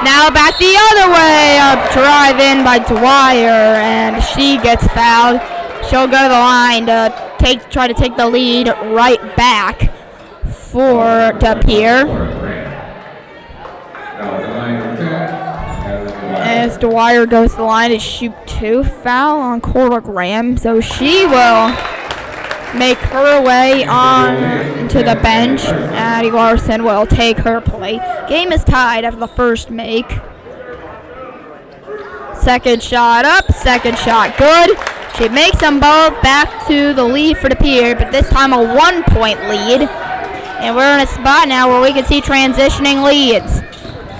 Now back the other way, a drive in by Dwyer, and she gets fouled. She'll go to the line to try to take the lead right back for De Pere. As Dwyer goes to the line to shoot 2, foul on Cora Graham, so she will make her way on to the bench. Addie Larson will take her play. Game is tied after the first make. Second shot up, second shot good. She makes them both back to the lead for De Pere, but this time a 1-point lead. And we're in a spot now where we can see transitioning leads.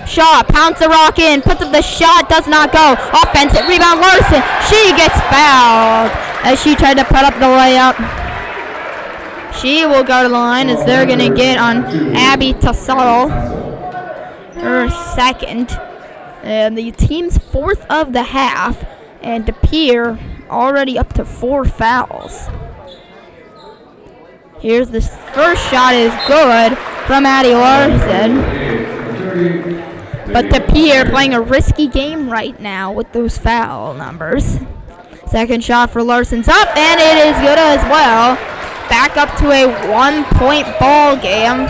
Shaw pounds the rock in, puts up the shot, does not go. Offensive rebound, Larson. She gets fouled as she tried to put up the layup. She will go to the line as they're going to get on Abby Tassaro, her second. And the team's fourth of the half. And De Pere already up to 4 fouls. Here's this first shot is good from Addie Larson. But De Pere playing a risky game right now with those foul numbers. Second shot for Larson's up, and it is good as well. Back up to a 1-point ball game.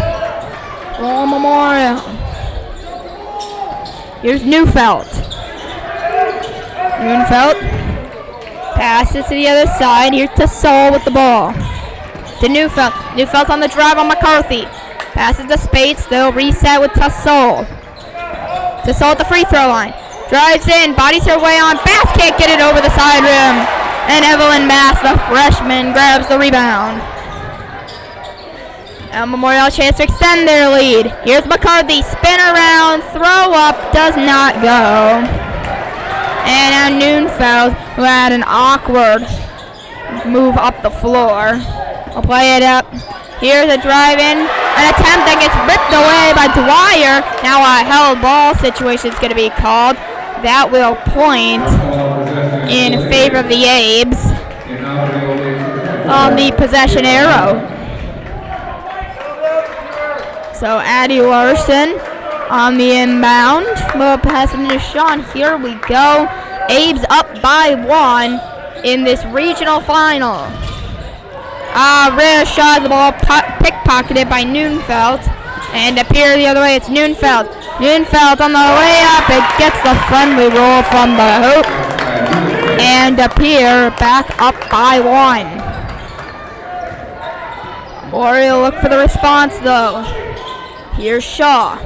Roll Memorial. Here's Neufeld. Neufeld passes to the other side. Here's Tassol with the ball. To Neufeld. Neufeld's on the drive on McCarthy. Passes to Spates. They'll reset with Tassol. Tassol at the free throw line. Drives in. Bodies her way on. Bass can't get it over the side rim. And Evelyn Mass, the freshman, grabs the rebound. Memorial chance to extend their lead. Here's McCarthy. Spin around. Throw up. Does not go. And now Neufeld, who had an awkward move up the floor. I'll play it up. Here's a drive in. An attempt that gets ripped away by Dwyer. Now a held ball situation is going to be called. That will point in favor of the Abes on the possession arrow. So Addie Larson on the inbound. We'll pass it into Sean. Here we go. Abes up by 1 in this regional final. Rare shot, the ball pickpocketed by Neufeld. And De Pere the other way, it's Neufeld. Neufeld on the way up, it gets the friendly roll from the hoop. And De Pere back up by 1. Oriole look for the response though. Here's Shaw.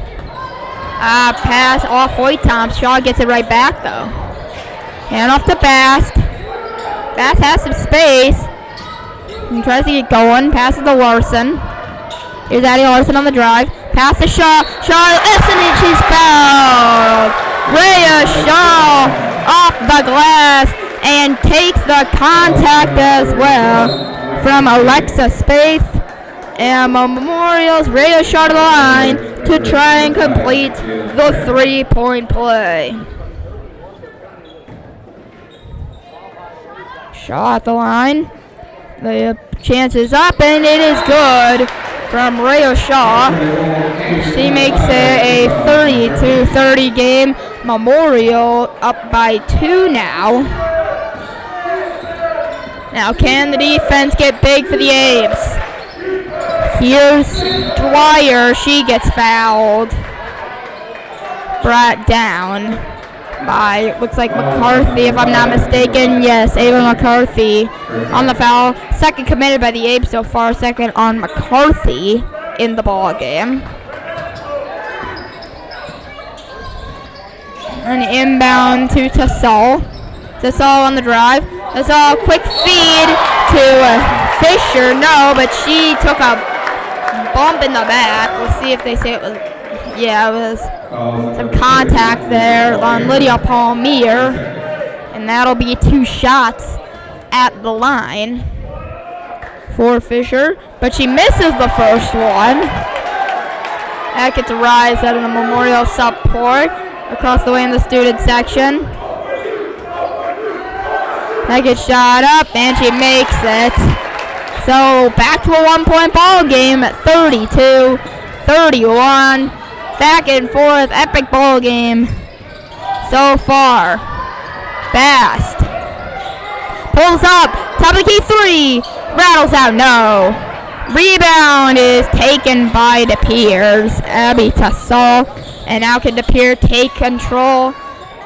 Pass off Hoytompt. Shaw gets it right back though. Hand off to Bass. Bass has some space. He tries to get going. Passes to Larson. Here's Addie Larson on the drive. Pass to Shaw. Shaw, and she's fouled. Rhea Shaw off the glass and takes the contact as well from Alexa Spaeth. And Memorial's Rhea Shaw to the line to try and complete the 3-point play. Shaw at the line. The chance is up, and it is good from Rhea Shaw. She makes it a 32-30 game. Memorial up by 2 now. Now can the defense get big for the Abes? Here's Dwyer. She gets fouled. Brought down by, looks like McCarthy, if I'm not mistaken. Yes, Ava McCarthy on the foul. Second committed by the Abes so far. Second on McCarthy in the ball game. An inbound to Tassal. Tassal on the drive. Tassal, quick feed to Fisher. No, but she took a bump in the back. Let's see if they say it was. Yeah, it was some contact there on Lydia Palmier. And that'll be 2 shots at the line for Fisher. But she misses the first one. That gets a rise out of the Memorial support across the way in the student section. That gets shot up, and she makes it. So back to a 1-point ball game at 32-31. Back and forth, epic ball game so far. Bast pulls up, top of the key 3, rattles out, no. Rebound is taken by De Peers. Abby Tassal. And now can De Pere take control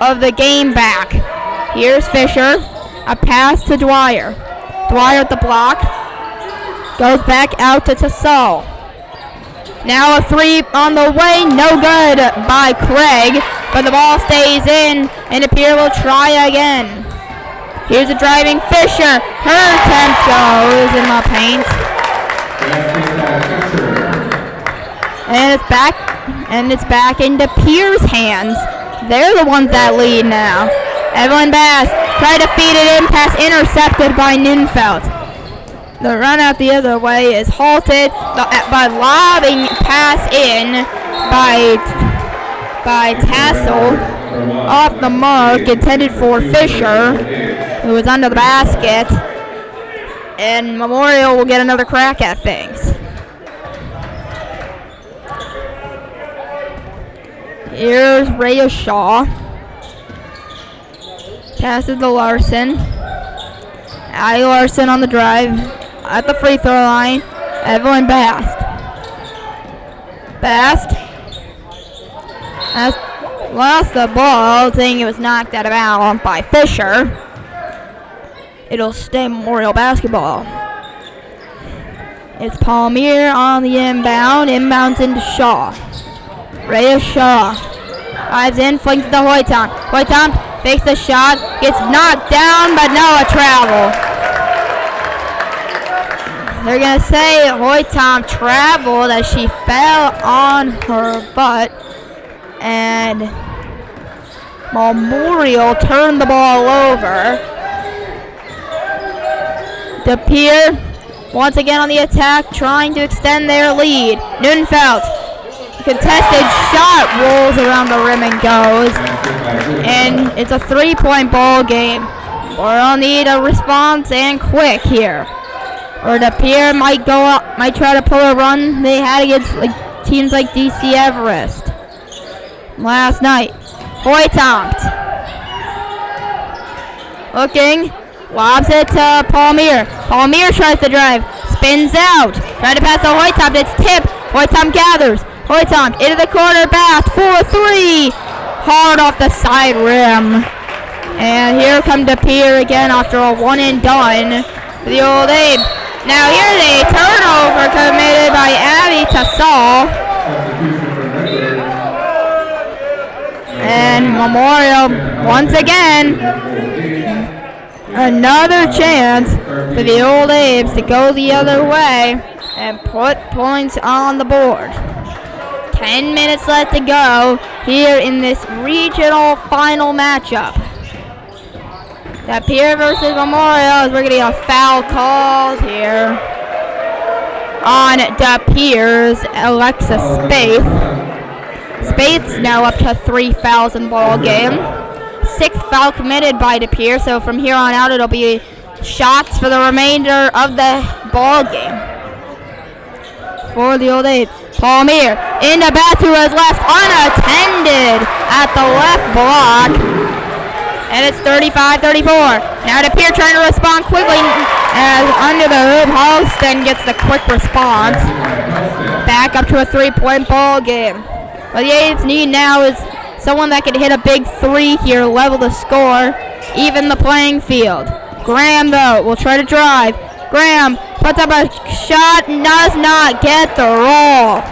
of the game back. Here's Fisher. A pass to Dwyer. Dwyer at the block. Goes back out to Tassal. Now a 3 on the way. No good by Craig. But the ball stays in. And De Pere will try again. Here's a driving Fisher. Her attempt goes in the paint. And it's back in De Pere's hands. They're the ones that lead now. Evelyn Bass tried to feed it in, pass intercepted by Ninfeld. The run out the other way is halted by lobbing pass in by Tassel off the mark, intended for Fisher, who was under the basket. And Memorial will get another crack at things. Here's Rhea Shaw. Passes to Larson. Allie Larson on the drive. At the free throw line. Evelyn Bast. Bast has lost the ball, saying it was knocked out of bounds by Fisher. It'll stay Memorial basketball. It's Palmier on the inbound. Inbounds into Shaw. Rhea Shaw drives in, flings to Hoyton. Hoyton fakes the shot, gets knocked down, but no, a travel. They're going to say Hoyton traveled as she fell on her butt, and Memorial turned the ball over. De Pere once again on the attack, trying to extend their lead. Nunfeld. Contested shot rolls around the rim and goes. And it's a 3-point ball game. We'll need a response and quick here. Or De Pere might go up, might try to pull a run they had against teams like DC Everest last night. Hoytomt. Looking. Lobs it to Palmier. Palmier tries to drive. Spins out. Trying to pass to Hoytomt. It's tipped. Hoytomt gathers. Hoytomt into the corner, Bass for 3. Hard off the side rim. And here come De Pere again after a one and done for the Old Abe. Now here's a turnover committed by Abby Tassal. And Memorial once again. Another chance for the Old Abes to go the other way and put points on the board. 10 minutes left to go here in this regional final matchup. De Pere versus Memorial, as we're getting a foul called here on De Pere's Alexa Spaeth. Spaeth's now up to 3 fouls in ball game. 6th foul committed by De Pere, so from here on out it'll be shots for the remainder of the ball game. For the Old Abe. Palmier in the back to his left, unattended at the left block. And it's 35-34. Now De Pere trying to respond quickly as under the hoop, Halston gets the quick response. Back up to a 3-point ball game. What the A's need now is someone that can hit a big three here, level the score, even the playing field. Graham, though, will try to drive. Graham puts up a shot, does not get the roll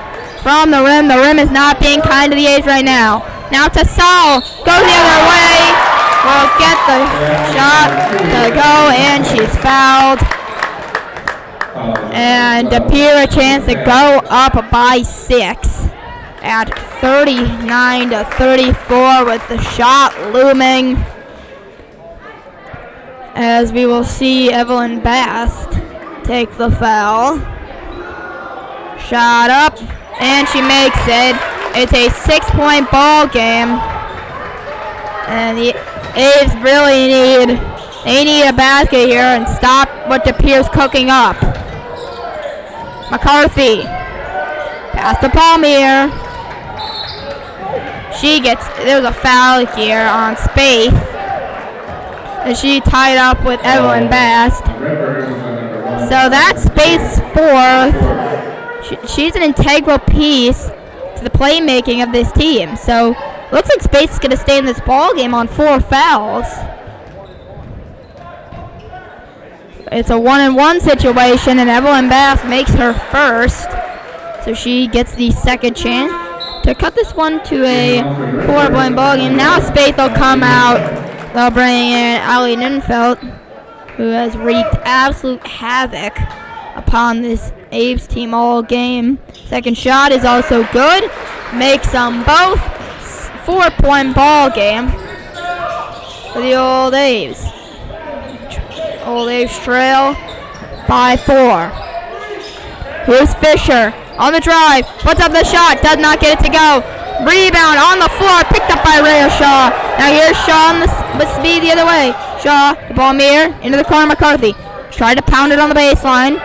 from the rim. The rim is not being kind to the A's right now. Now to Saul, goes the other way, will get the shot to go, and she's fouled. And De Pere a chance to go up by 6 at 39-34 with the shot looming. As we will see Evelyn Bast take the foul. Shot up, and she makes it. It's a 6-point ball game. And the A's really need a basket here and stop what De Pere's cooking up. McCarthy. Pass to Palmier. There's a foul here on Spaeth. And she tied up with Evelyn Bast. So that's Spaeth's 4th. She's an integral piece to the playmaking of this team. So looks like Spaeth's going to stay in this ball game on 4 fouls. It's a 1-and-1 situation, and Evelyn Bast makes her first. So she gets the second chance to cut this one to a 4-point ball game. Now Spaeth will come out. They'll bring in Ali Ninfeld, who has wreaked absolute havoc upon this A's team all game. Second shot is also good. Makes them both. 4-point ball game for the Old A's. Old A's trail by 4. Here's Fisher on the drive. Puts up the shot. Does not get it to go. Rebound on the floor, picked up by Rhea Shaw. Now here's Shaw with speed the other way. Shaw, the ball mirror, into the corner, McCarthy. Tried to pound it on the baseline.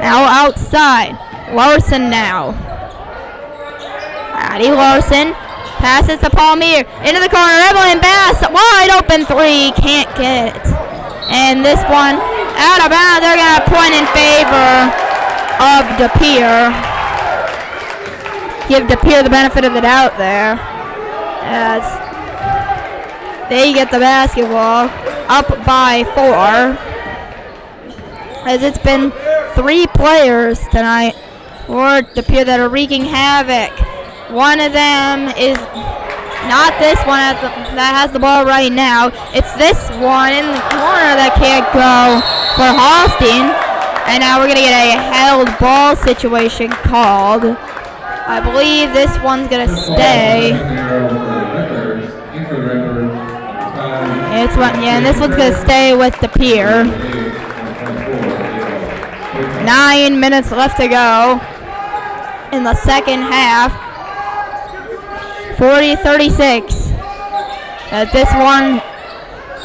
Now outside. Larson now. Addie Larson passes to Palmier. Into the corner, Evelyn Bass, wide open 3, can't get it. And this one, out of bounds, they're going to point in favor of De Pere. Give De Pere the benefit of the doubt there, as they get the basketball up by 4, as it's been 3 players tonight for De Pere that are wreaking havoc. One of them is not this one that has the ball right now. It's this one in the corner that can't go for Holstein, and now we're going to get a held ball situation called. I believe this one's going to stay. And this one's going to stay with De Pere. 9 minutes left to go in the second half. 40-36. This one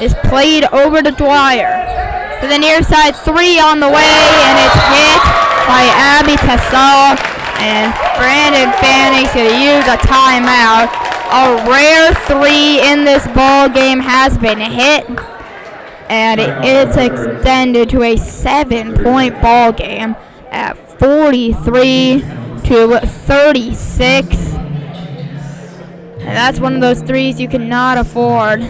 is played over to Dwyer. To the near side, 3 on the way, and it's hit by Abby Tassal. And Brandon Fanning's going to use a timeout. A rare 3 in this ball game has been hit. And it's extended to a 7-point ball game at 43-36. And that's one of those threes you cannot afford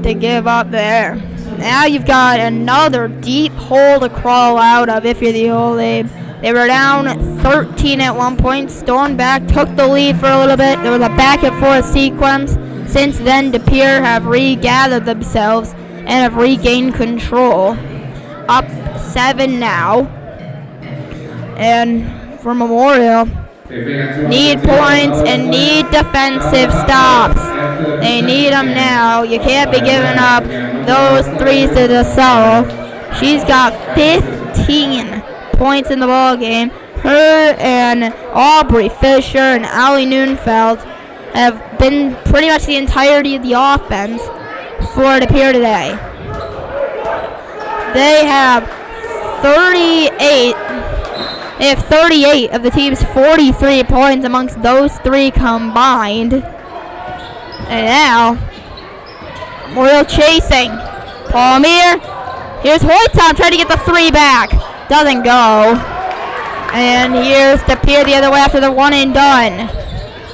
to give up there. Now you've got another deep hole to crawl out of if you're the Old Abe. They were down 13 at one point, stormed back, took the lead for a little bit. There was a back and forth sequence. Since then, De Pere have regathered themselves and have regained control. Up 7 now. And for Memorial, need points and need defensive stops. They need them now. You can't be giving up those threes to the Solo. She's got 15 points in the ball game. Her and Aubrey Fisher and Allie Noonfeld have been pretty much the entirety of the offense for De Pere today. They have 38 of the team's 43 points amongst those 3 combined. And now Memorial chasing. Palmier. Here's Hoytown trying to get the 3 back. Doesn't go. And here's DePere the other way after the 1 and done.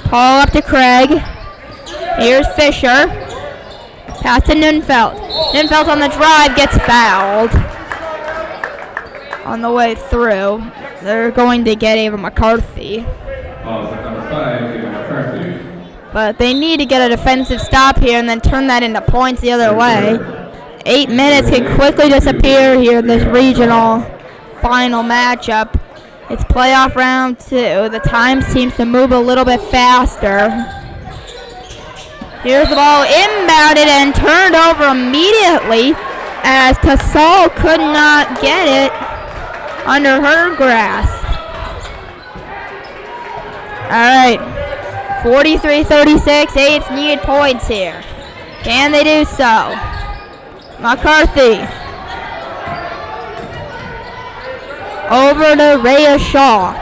Paul up to Craig. Here's Fisher. Pass to Nunfeld. Nunfeld on the drive gets fouled. On the way through, they're going to get Ava McCarthy. Number 5, Ava McCarthy. But they need to get a defensive stop here and then turn that into points the other way. 8 minutes can quickly disappear here in this regional final matchup. It's playoff round 2. The time seems to move a little bit faster. Here's the ball inbounded and turned over immediately as Tassal could not get it under her grasp. All right, 43-36. Apes need points here. Can they do so? McCarthy. Over to Rhea Shaw.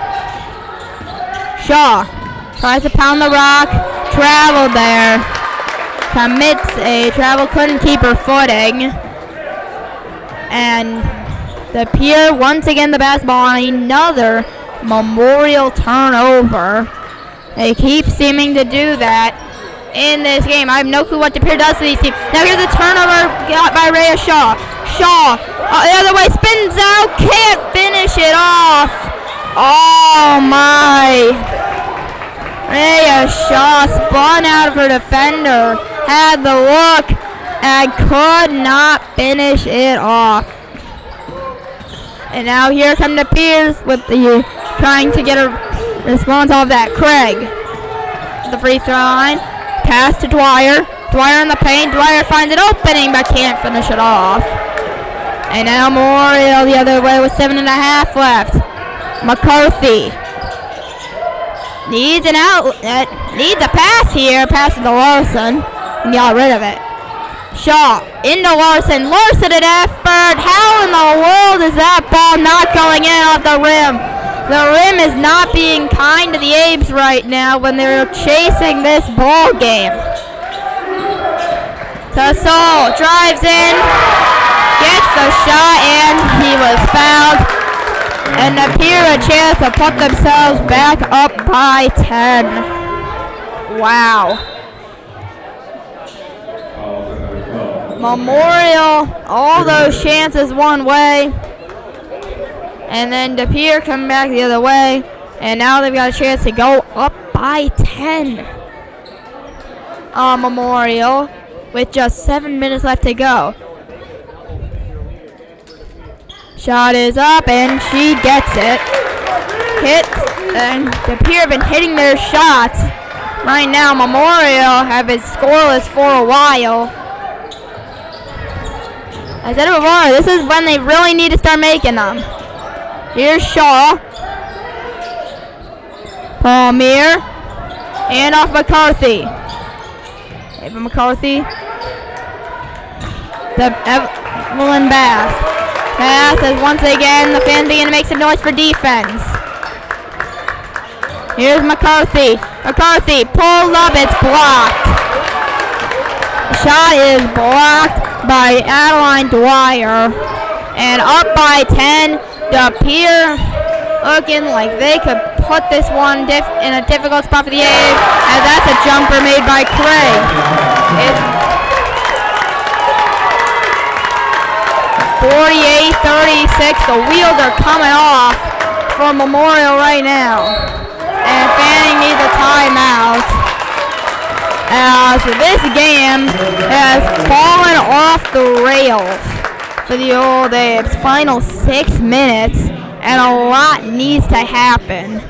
Shaw tries to pound the rock. Traveled there. Commits a travel. Couldn't keep her footing. And DePere once again the basketball on another Memorial turnover. They keep seeming to do that in this game. I have no clue what DePere does to these teams. Now here's a turnover got by Rhea Shaw. Shaw, the other way, spins out, can't finish it off. Oh my. Rhea Shaw spun out of her defender, had the look, and could not finish it off. And now here come the Piers with the trying to get a response off that. Craig, the free throw line, pass to Dwyer. Dwyer in the paint. Dwyer finds an opening but can't finish it off. And now Memorial the other way with 7.5 left. McCarthy needs an outlet, needs a pass here. Pass to Larson and got rid of it. Shaw into Larson. Larson an effort. How in the world is that ball not going in off the rim? The rim is not being kind to the Abes right now when they're chasing this ball game. Tassal drives in, gets the shot, and he was fouled. And DePere a chance to put themselves back up by 10. Wow. Memorial, all those chances one way. And then DePere coming back the other way. And now they've got a chance to go up by 10. Memorial with just 7 minutes left to go. Shot is up and she gets it. Hits, and DePere have been hitting their shots. Right now Memorial have been scoreless for a while. I said it before, this is when they really need to start making them. Here's Shaw. Palmier. And off McCarthy. Ava McCarthy. The Evelyn Bass. Pass as once again the fans begin to make some noise for defense. Here's McCarthy. McCarthy pulls up, it's blocked. The shot is blocked by Adeline Dwyer. And up by 10, DePere looking like they could put this one in a difficult spot for the A's, as that's a jumper made by Craig. It's 48-36. The wheels are coming off for Memorial right now. And Fanning needs a timeout. So this game has fallen off the rails for the Old Apes. Final 6 minutes, and a lot needs to happen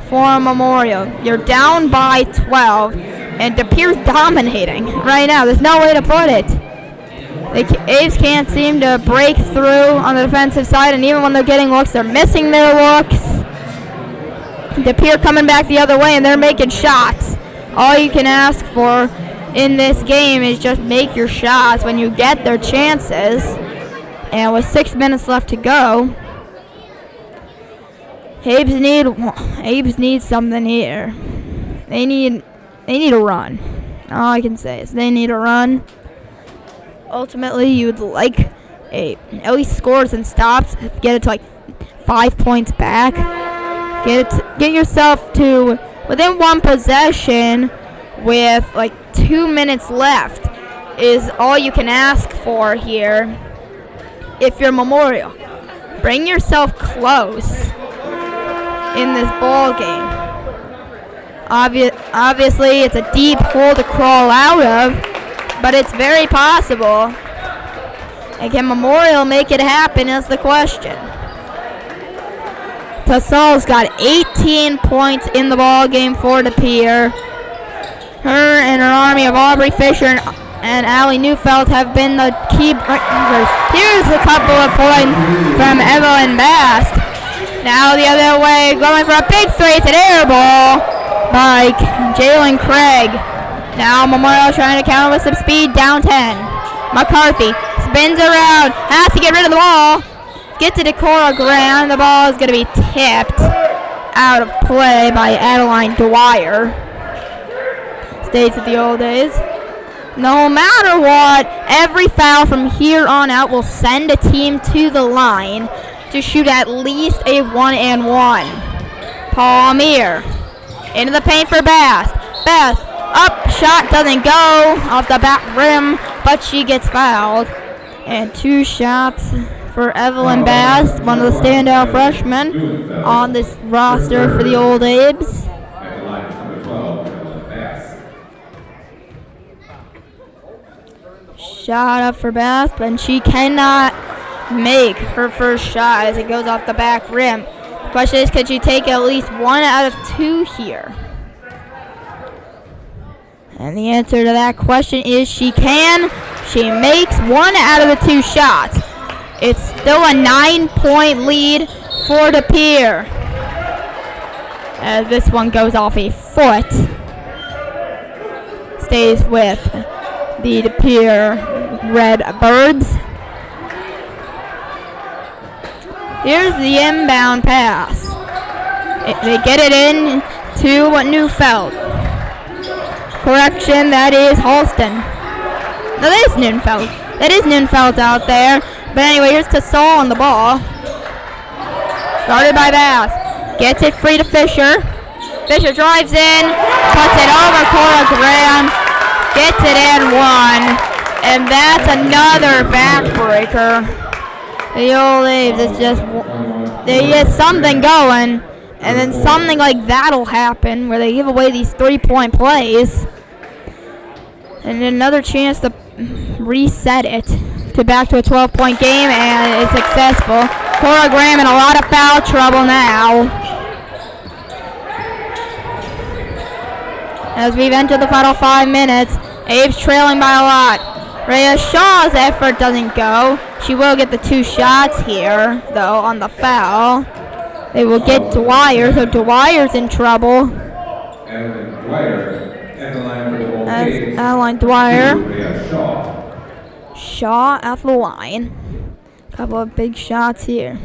for Memorial. You're down by 12, and DePere's dominating right now. There's no way to put it. The Apes can't seem to break through on the defensive side, and even when they're getting looks, they're missing their looks. DePere coming back the other way, and they're making shots. All you can ask for in this game is just make your shots when you get their chances. And with 6 minutes left to go, Abes need something here. They need a run. All I can say is they need a run. Ultimately, you'd like at least scores and stops. Get it to like 5 points back. Get yourself to within one possession with like 2 minutes left is all you can ask for here. If you're Memorial, bring yourself close in this ball game. Obviously, it's a deep hole to crawl out of, but it's very possible. And can Memorial make it happen is the question. Tasal's got 18 points in the ball game for De Pere. Her and her army of Aubrey Fisher and Allie Neufeld have been the key breakers. Here's a couple of points from Evelyn Bast. Now the other way, going for a big three. It's an air ball by Jalen Craig. Now Memorial trying to counter with some speed, down 10. McCarthy spins around, has to get rid of the ball. Get to Decora Graham. The ball is going to be tipped out of play by Adeline Dwyer. Stays at the old days. No matter what, every foul from here on out will send a team to the line to shoot at least a 1-and-1. Palmier into the paint for Bass. Bass up, shot doesn't go off the back rim, but she gets fouled. And 2 shots for Evelyn Bass, one of the standout freshmen on this roster for the Old Abes. Shot up for Bass, but she cannot make her first shot as it goes off the back rim. The question is, could she take at least 1 out of 2 here? And the answer to that question is she can. She makes 1 out of the 2 shots. It's still a 9-point lead for De Pere, as this one goes off a foot. Stays with the De Pere Red Birds. Here's the inbound pass. They get it in to Neufeld. Correction, that is Halston. No, that is Neufeld. That is Neufeld out there. But anyway, here's Tassal on the ball. Guarded by Bass. Gets it free to Fisher. Fisher drives in. Puts it over Cora Graham. Gets it in 1. And that's another backbreaker. The Old Abes is just, they get something going. And then something like that'll happen where they give away these 3-point plays. And another chance to reset it to back to a 12-point game, and it's successful. Cora Graham in a lot of foul trouble now. As we've entered the final 5 minutes, Abe's trailing by a lot. Rhea Shaw's effort doesn't go. She will get the 2 shots here, though, on the foul. They will get Dwyer, so Dwyer's in trouble. Adeline Dwyer at the line for the ball. Adeline Dwyer. Shaw at the line. Couple of big shots here.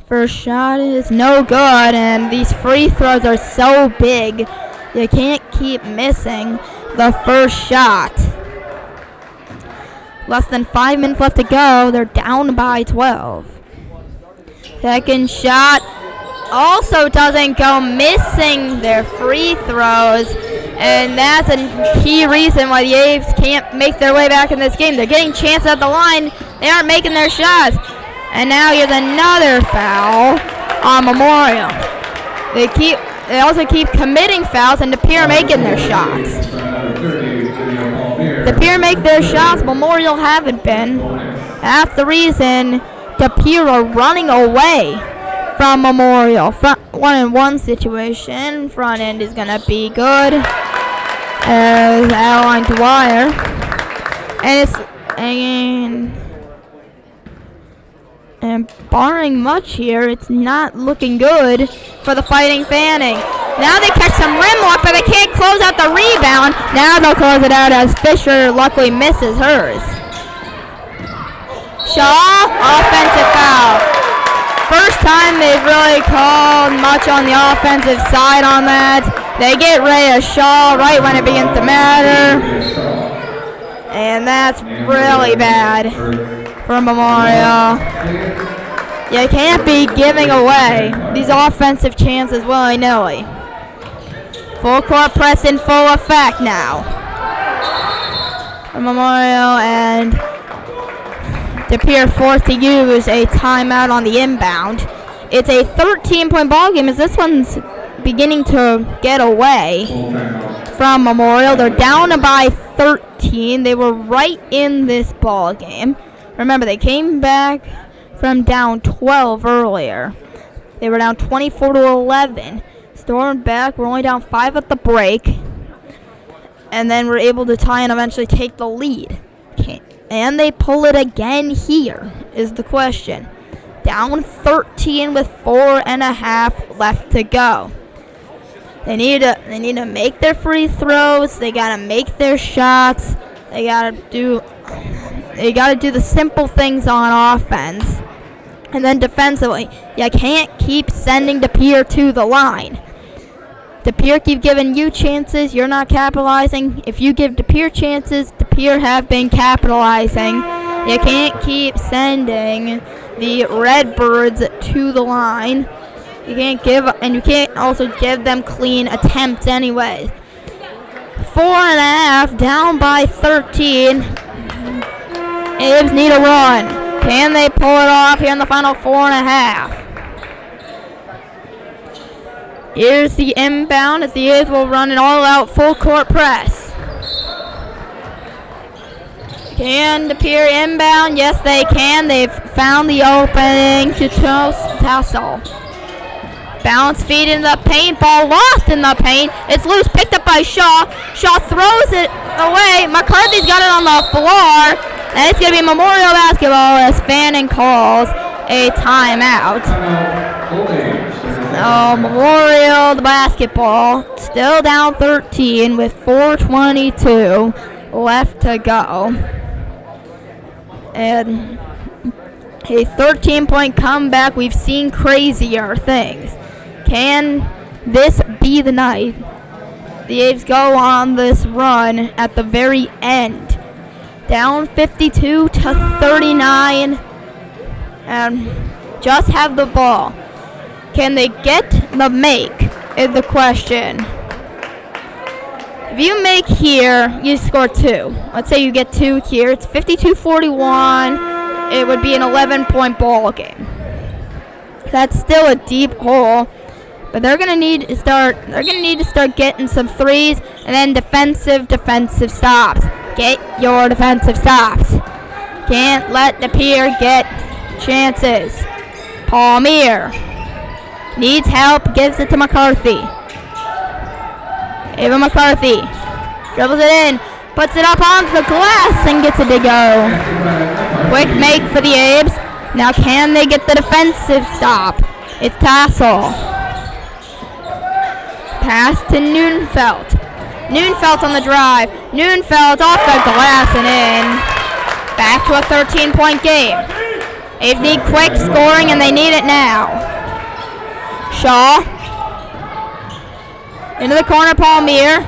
First shot is no good, and these free throws are so big, you can't keep missing the first shot. Less than 5 minutes left to go. They're down by 12. Second shot also doesn't go, missing their free throws. And that's a key reason why the Abes can't make their way back in this game. They're getting chances at the line. They aren't making their shots. And now here's another foul on Memorial. They also keep committing fouls, and De Pere making their shots. De Pere make their shots, Memorial haven't been. That's the reason De Pere are running away from Memorial. 1-on-1 situation. Front end is gonna be good. As Adeline Dwyer. And barring much here, it's not looking good for the Fighting Fanning. Now they catch some rim walk, but they can't close out the rebound. Now they'll close it out as Fisher luckily misses hers. Shaw, offensive foul. First time they've really called much on the offensive side on that. They get Rhea Shaw right when it begins to matter. And that's really bad for Memorial. You can't be giving away these offensive chances willy-nilly. Full court press in full effect now for Memorial, and DePere forced to use a timeout on the inbound. It's a 13-point ball game as this one's beginning to get away from Memorial. They're down by 13. They were right in this ball game. Remember, they came back from down 12 earlier. They were down 24-11. Stormed back. We're only down 5 at the break. And then we're able to tie and eventually take the lead. And they pull it again here is the question. Down 13 with 4.5 left to go. They need to make their free throws. They gotta make their shots. They gotta do the simple things on offense. And then defensively, you can't keep sending DePere to the line. DePere keep giving you chances. You're not capitalizing. If you give DePere chances, DePere have been capitalizing. You can't keep sending the Redbirds to the line. You can't also give them clean attempts anyways. 4.5 down by 13. Aves need a run. Can they pull it off here in the final 4.5? Here's the inbound as the A's will run an all-out full-court press. Can DePere inbound? Yes, they can. They've found the opening to Tassel. Bounce feed in the paint. Ball lost in the paint. It's loose. Picked up by Shaw. Shaw throws it away. McCarthy's got it on the floor. And it's going to be Memorial basketball as Fannin calls a timeout. Memorial the basketball. Still down 13 with 4:22 left to go. And a 13-point comeback. We've seen crazier things. Can this be the night the A's go on this run at the very end? Down 52-39 and just have the ball. Can they get the make is the question. If you make here, you score 2. Let's say you get 2 here. It's 52-41. It would be an 11-point ball game. That's still a deep hole, but they're gonna need to start getting some threes and then defensive stops. Get your defensive stops. Can't let DePere get chances. Palmier needs help. Gives it to McCarthy. Ava McCarthy dribbles it in, puts it up onto the glass and gets it to go. Quick make for the Abes. Now can they get the defensive stop? It's Tassel. Pass to Neunfeld. Neunfeld on the drive. Neunfeld off the glass and in. Back to a 13-point game. Abes need quick scoring and they need it now. Shaw. Into the corner, Palmier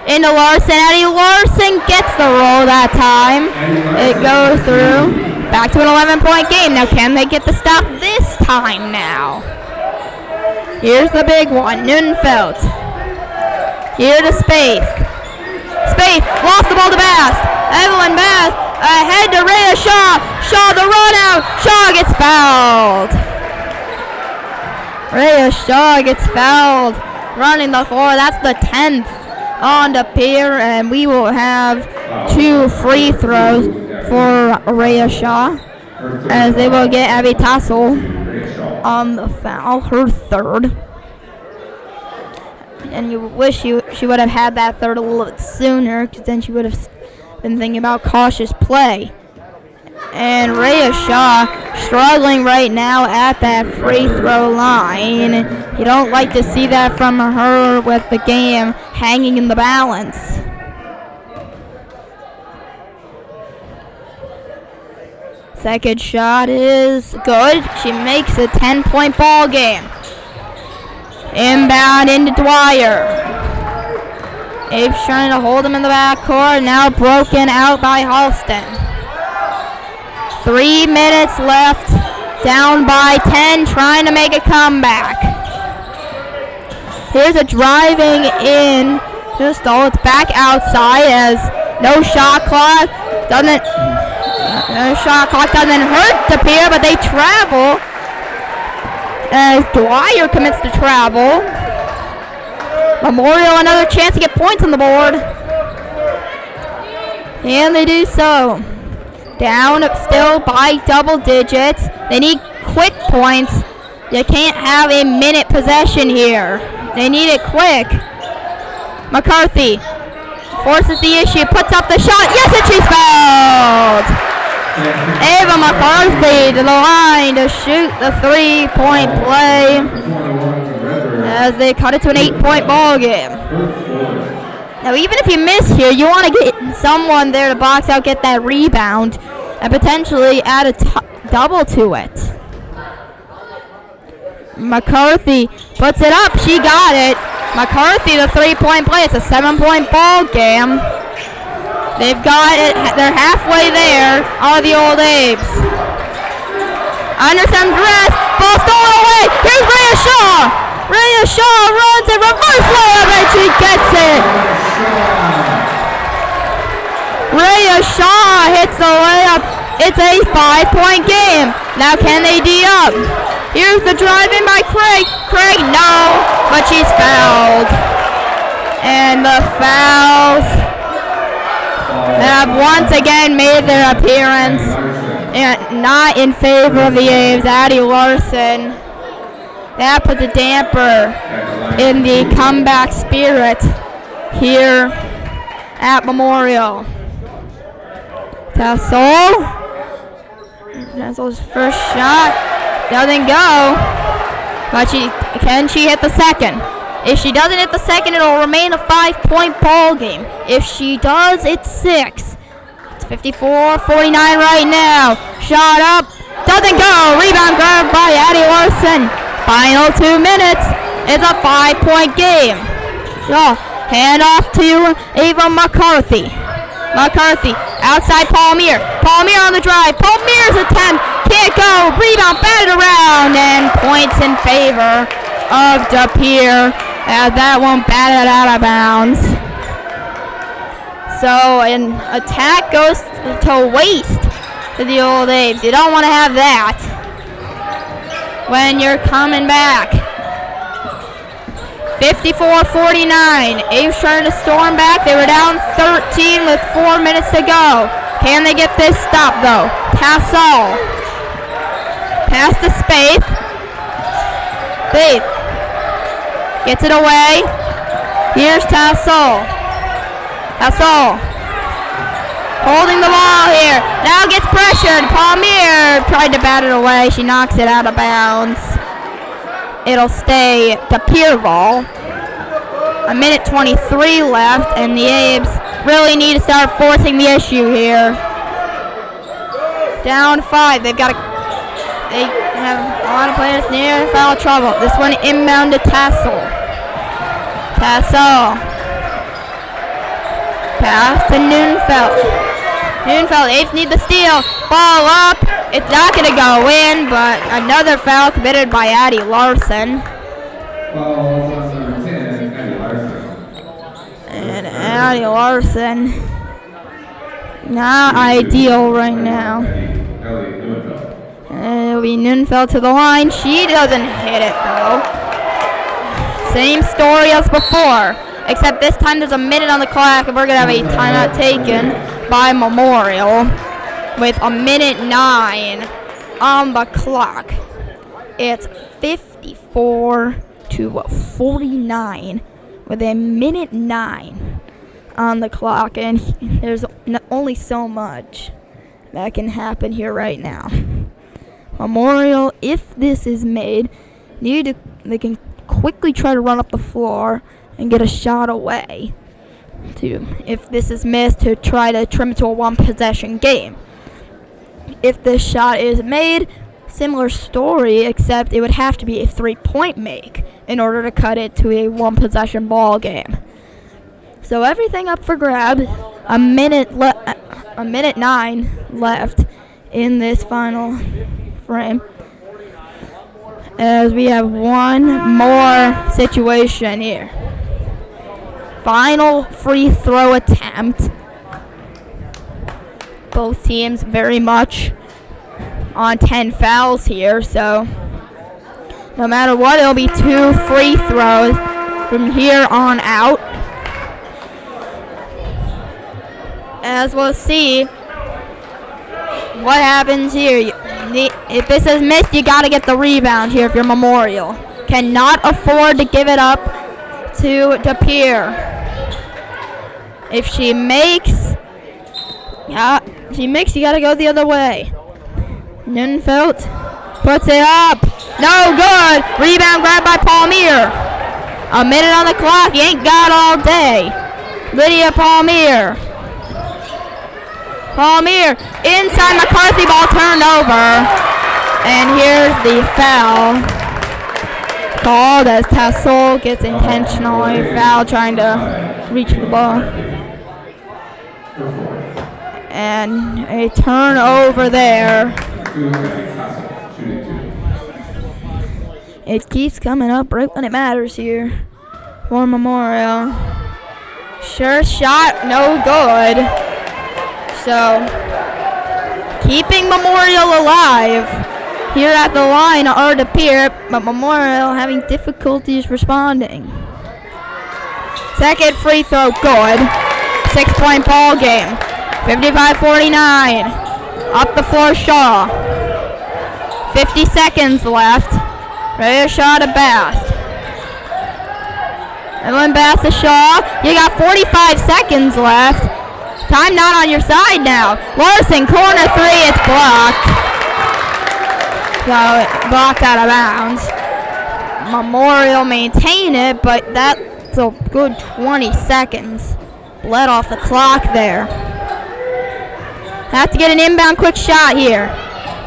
into Larson. Eddie Larson gets the roll that time. It goes through. Back to an 11-point game. Now can they get the stop this time now? Here's the big one. Neunfeld. Here to Spaeth. Spaeth lost the ball to Bass. Evelyn Bass ahead to Rhea Shaw. Shaw the run out. Shaw gets fouled. Rhea Shaw gets fouled running the floor. That's the 10th on DePere, and we will have 2 free throws for Rhea Shaw as they will get Abby Tassel on the foul, her third. And you wish she would have had that third a little bit sooner, because then she would have been thinking about cautious play. And Rhea Shaw struggling right now at that free throw line. You don't like to see that from her with the game hanging in the balance. Second shot is good. She makes a 10-point ball game. Inbound into Dwyer. Abe's trying to hold him in the backcourt. Now broken out by Halston. 3 minutes left. Down by 10, trying to make a comeback. Here's a driving in pistol. It's back outside as no shot clock. No shot clock doesn't hurt De Pere, but they travel. As Dwyer commits to travel. Memorial another chance to get points on the board. And they do so. Down still by double digits. They need quick points. You can't have a minute possession here. They need it quick. McCarthy forces the issue, puts up the shot. Yes, and she's fouled. Ava McCarthy to the line to shoot the 3-point play as they cut it to an 8-point ball game. Now, even if you miss here, you want to get someone there to box out, get that rebound, and potentially add a double to it. McCarthy puts it up. She got it. McCarthy, the 3-point play. It's a 7-point ball game. They've got it. They're halfway there. Are the Old Abes. Under some dress. Ball stolen away. Here's Rhea Shaw. Rhea Shaw runs a reverse layup and she gets it. Rhea Shaw hits the layup. It's a 5-point game. Now can they D up? Here's the drive in by Craig. Craig, no, but she's fouled. And the fouls have once again made their appearance. And not in favor of the Aves. Addie Larson. That puts a damper in the comeback spirit here at Memorial. Tassel's first shot doesn't go, but can she hit the second? If she doesn't hit the second, it'll remain a 5-point ball game. If she does, it's 6. It's 54-49 right now. Shot up, doesn't go. Rebound grabbed by Addie Larson. Final 2 minutes. It's a 5-point game. So, hand off to Ava McCarthy. McCarthy outside Palmier. Palmier on the drive. Palmier's attempt can't go. Rebound batted around and points in favor of De Pere as that one batted out of bounds. So an attack goes to waste to the Old Abes. You don't want to have that when you're coming back. 54-49. Aves trying to storm back. They were down 13 with 4 minutes to go. Can they get this stop though? Tassel. Pass to Spaeth. Spaeth gets it away. Here's Tassel. Tassel holding the ball here. Now gets pressured. Palmier tried to bat it away. She knocks it out of bounds. It'll stay De Pere ball. 1:23 left, and the Abes really need to start forcing the issue here. Down 5. They have a lot of players near foul trouble. This one inbound to Tassel. Tassel. Pass to Neunfeld. Neunfeld, Abes need the steal. Ball up. It's not going to go in, but another foul committed by Addie Larson. And Addie Larson, not ideal right now. It'll be Neunfeld to the line. She doesn't hit it, though. Same story as before, except this time there's a minute on the clock, and we're going to have a timeout taken by Memorial. With 1:09 on the clock. It's 54-49 with 1:09 on the clock, and there's only so much that can happen here right now. Memorial, if this is made, they can quickly try to run up the floor and get a shot away. If this is missed, to try to trim it to a one-possession game. If this shot is made, similar story, except it would have to be a 3-point make in order to cut it to a one-possession ball game. So everything up for grabs. A minute 9 left in this final frame. As we have one more situation here. Final free throw attempt. Both teams very much on 10 fouls here, so no matter what, it'll be 2 free throws from here on out. As we'll see what happens here. If this is missed, you got to get the rebound here if you're Memorial. Cannot afford to give it up to Pere. If she makes, you got to go the other way. Ninfeld puts it up. No good. Rebound grabbed by Palmier. A minute on the clock. You ain't got all day. Lydia Palmier. Palmier inside McCarthy, ball turned over. And here's the foul called as Tassel gets intentionally fouled trying to reach the ball. And a turnover there. It keeps coming up right when it matters here for Memorial. Sure shot, no good. So, keeping Memorial alive here at the line are Pere, but Memorial having difficulties responding. Second free throw, good. 6-point ball game. 55-49. Up the floor, Shaw. 50 seconds left. Ready to shot to Bass. Evelyn Bass to Shaw. You got 45 seconds left. Time not on your side now. Larson, corner 3, it's blocked. So, blocked out of bounds. Memorial maintain it, but that's a good 20 seconds. Bled off the clock there. Have to get an inbound quick shot here.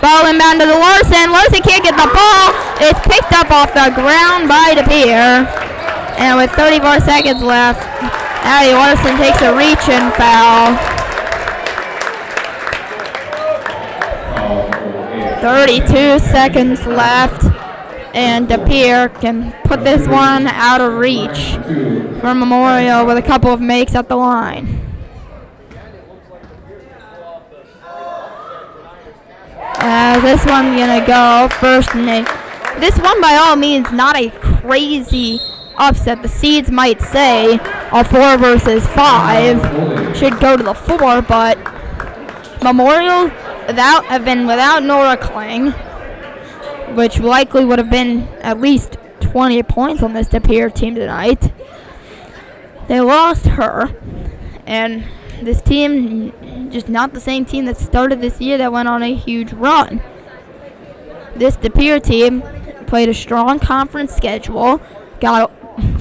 Ball inbound to the Larson. Larson can't get the ball. It's picked up off the ground by Pere. And with 34 seconds left, Addie Larson takes a reach and foul. 32 seconds left. And Pere can put this one out of reach for Memorial with a couple of makes at the line. This one's gonna go first make. This one by all means not a crazy upset. The seeds might say a 4 versus 5 should go to the 4, but Memorial have been without Nora Kling, which likely would have been at least 20 points on this Pere team tonight. They lost her, and this team just not the same team that started this year that went on a huge run. This Pere team played a strong conference schedule,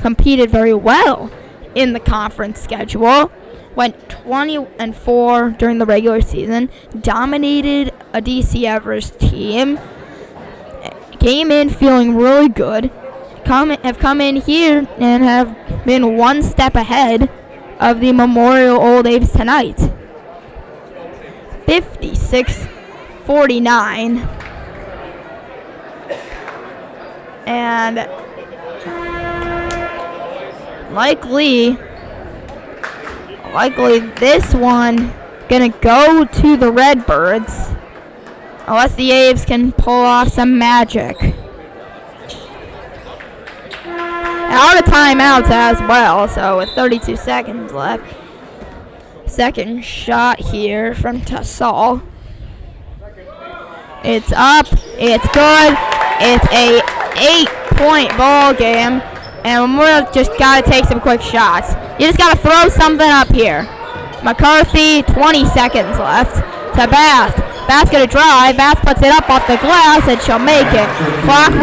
competed very well in the conference schedule, went 20-4 during the regular season, dominated a DC Everest team, came in feeling really good, have come in here and have been one step ahead of the Memorial Old Aves tonight. 56-49. And likely this one gonna go to the Redbirds unless the Aves can pull off some magic. Out of timeouts as well, so with 32 seconds left. Second shot here from Tassal. It's up, it's good, it's a 8-point ball game, and Memorial just gotta take some quick shots. You just gotta throw something up here. McCarthy, 20 seconds left to Bass. Bass gonna drive, Bass puts it up off the glass, and she'll make it. Clock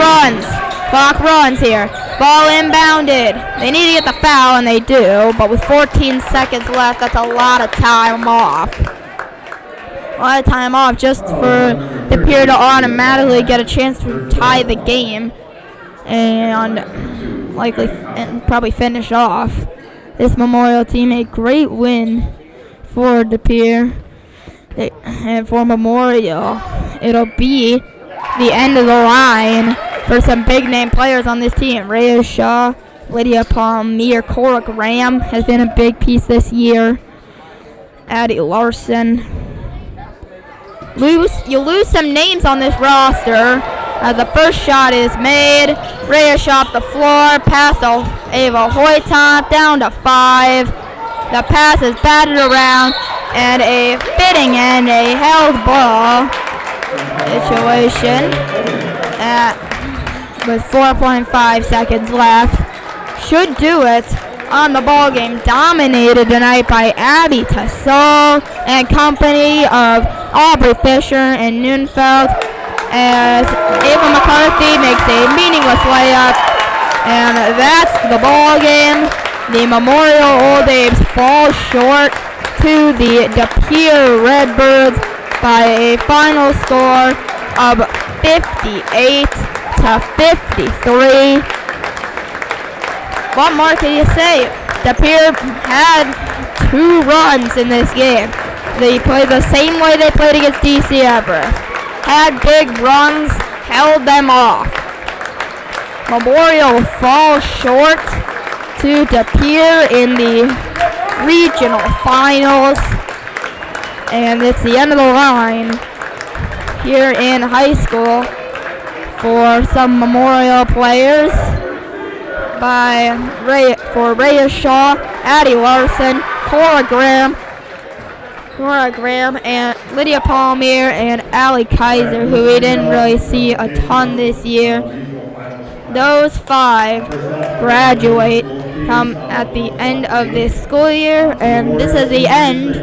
runs here. Ball inbounded. They need to get the foul, and they do, but with 14 seconds left, that's a lot of time off. A lot of time off just for Pere to automatically get a chance to tie the game and probably finish off this Memorial team. A great win for De Pere. And for Memorial, it'll be the end of the line for some big-name players on this team. Rhea Shaw, Lydia Palmier, Cora Graham has been a big piece this year. Addie Larson. You lose some names on this roster. The first shot is made. Rhea Shaw up the floor. Pass to Ava Hoyton down to 5. The pass is batted around. And a fitting and a held ball situation with 4.5 seconds left. Should do it on the ball game. Dominated tonight by Abby Tassol and company of Aubrey Fisher and Neufeld, as Ava McCarthy makes a meaningless layup. And that's the ball game. The Memorial Old Abe's fall short to the De Pere Redbirds by a final score of 58 to 53. What more can you say? De Pere had 2 runs in this game. They played the same way they played against DC Everest. Had big runs, held them off. Memorial falls short to De Pere in the regional finals, and it's the end of the line here in high school for some Memorial players for Rhea Shaw, Addie Larson, Cora Graham, and Lydia Palmier and Allie Kaiser, who we didn't really see a ton this year. Those 5 graduate at the end of this school year, and this is the end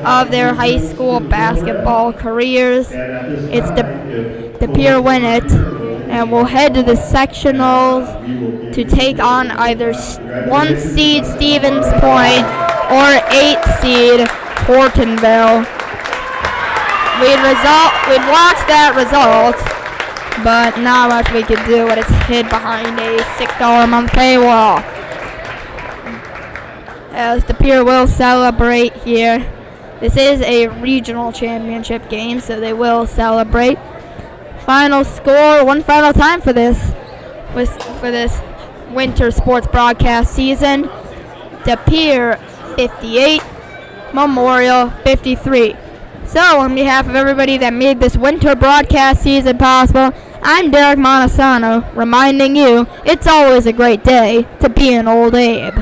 of their high school basketball careers. It's De Pere win it, and we'll head to the sectionals to take on either 1 seed Stevens Point or 8 seed Hortonville. We'd watch that result, but not much we could do when it's hid behind a $6 a month paywall. As De Pere will celebrate here. This is a regional championship game, so they will celebrate. Final score, one final time for this winter sports broadcast season. De Pere 58, Memorial 53. So, on behalf of everybody that made this winter broadcast season possible, I'm Derek Montesano, reminding you it's always a great day to be an Old Abe.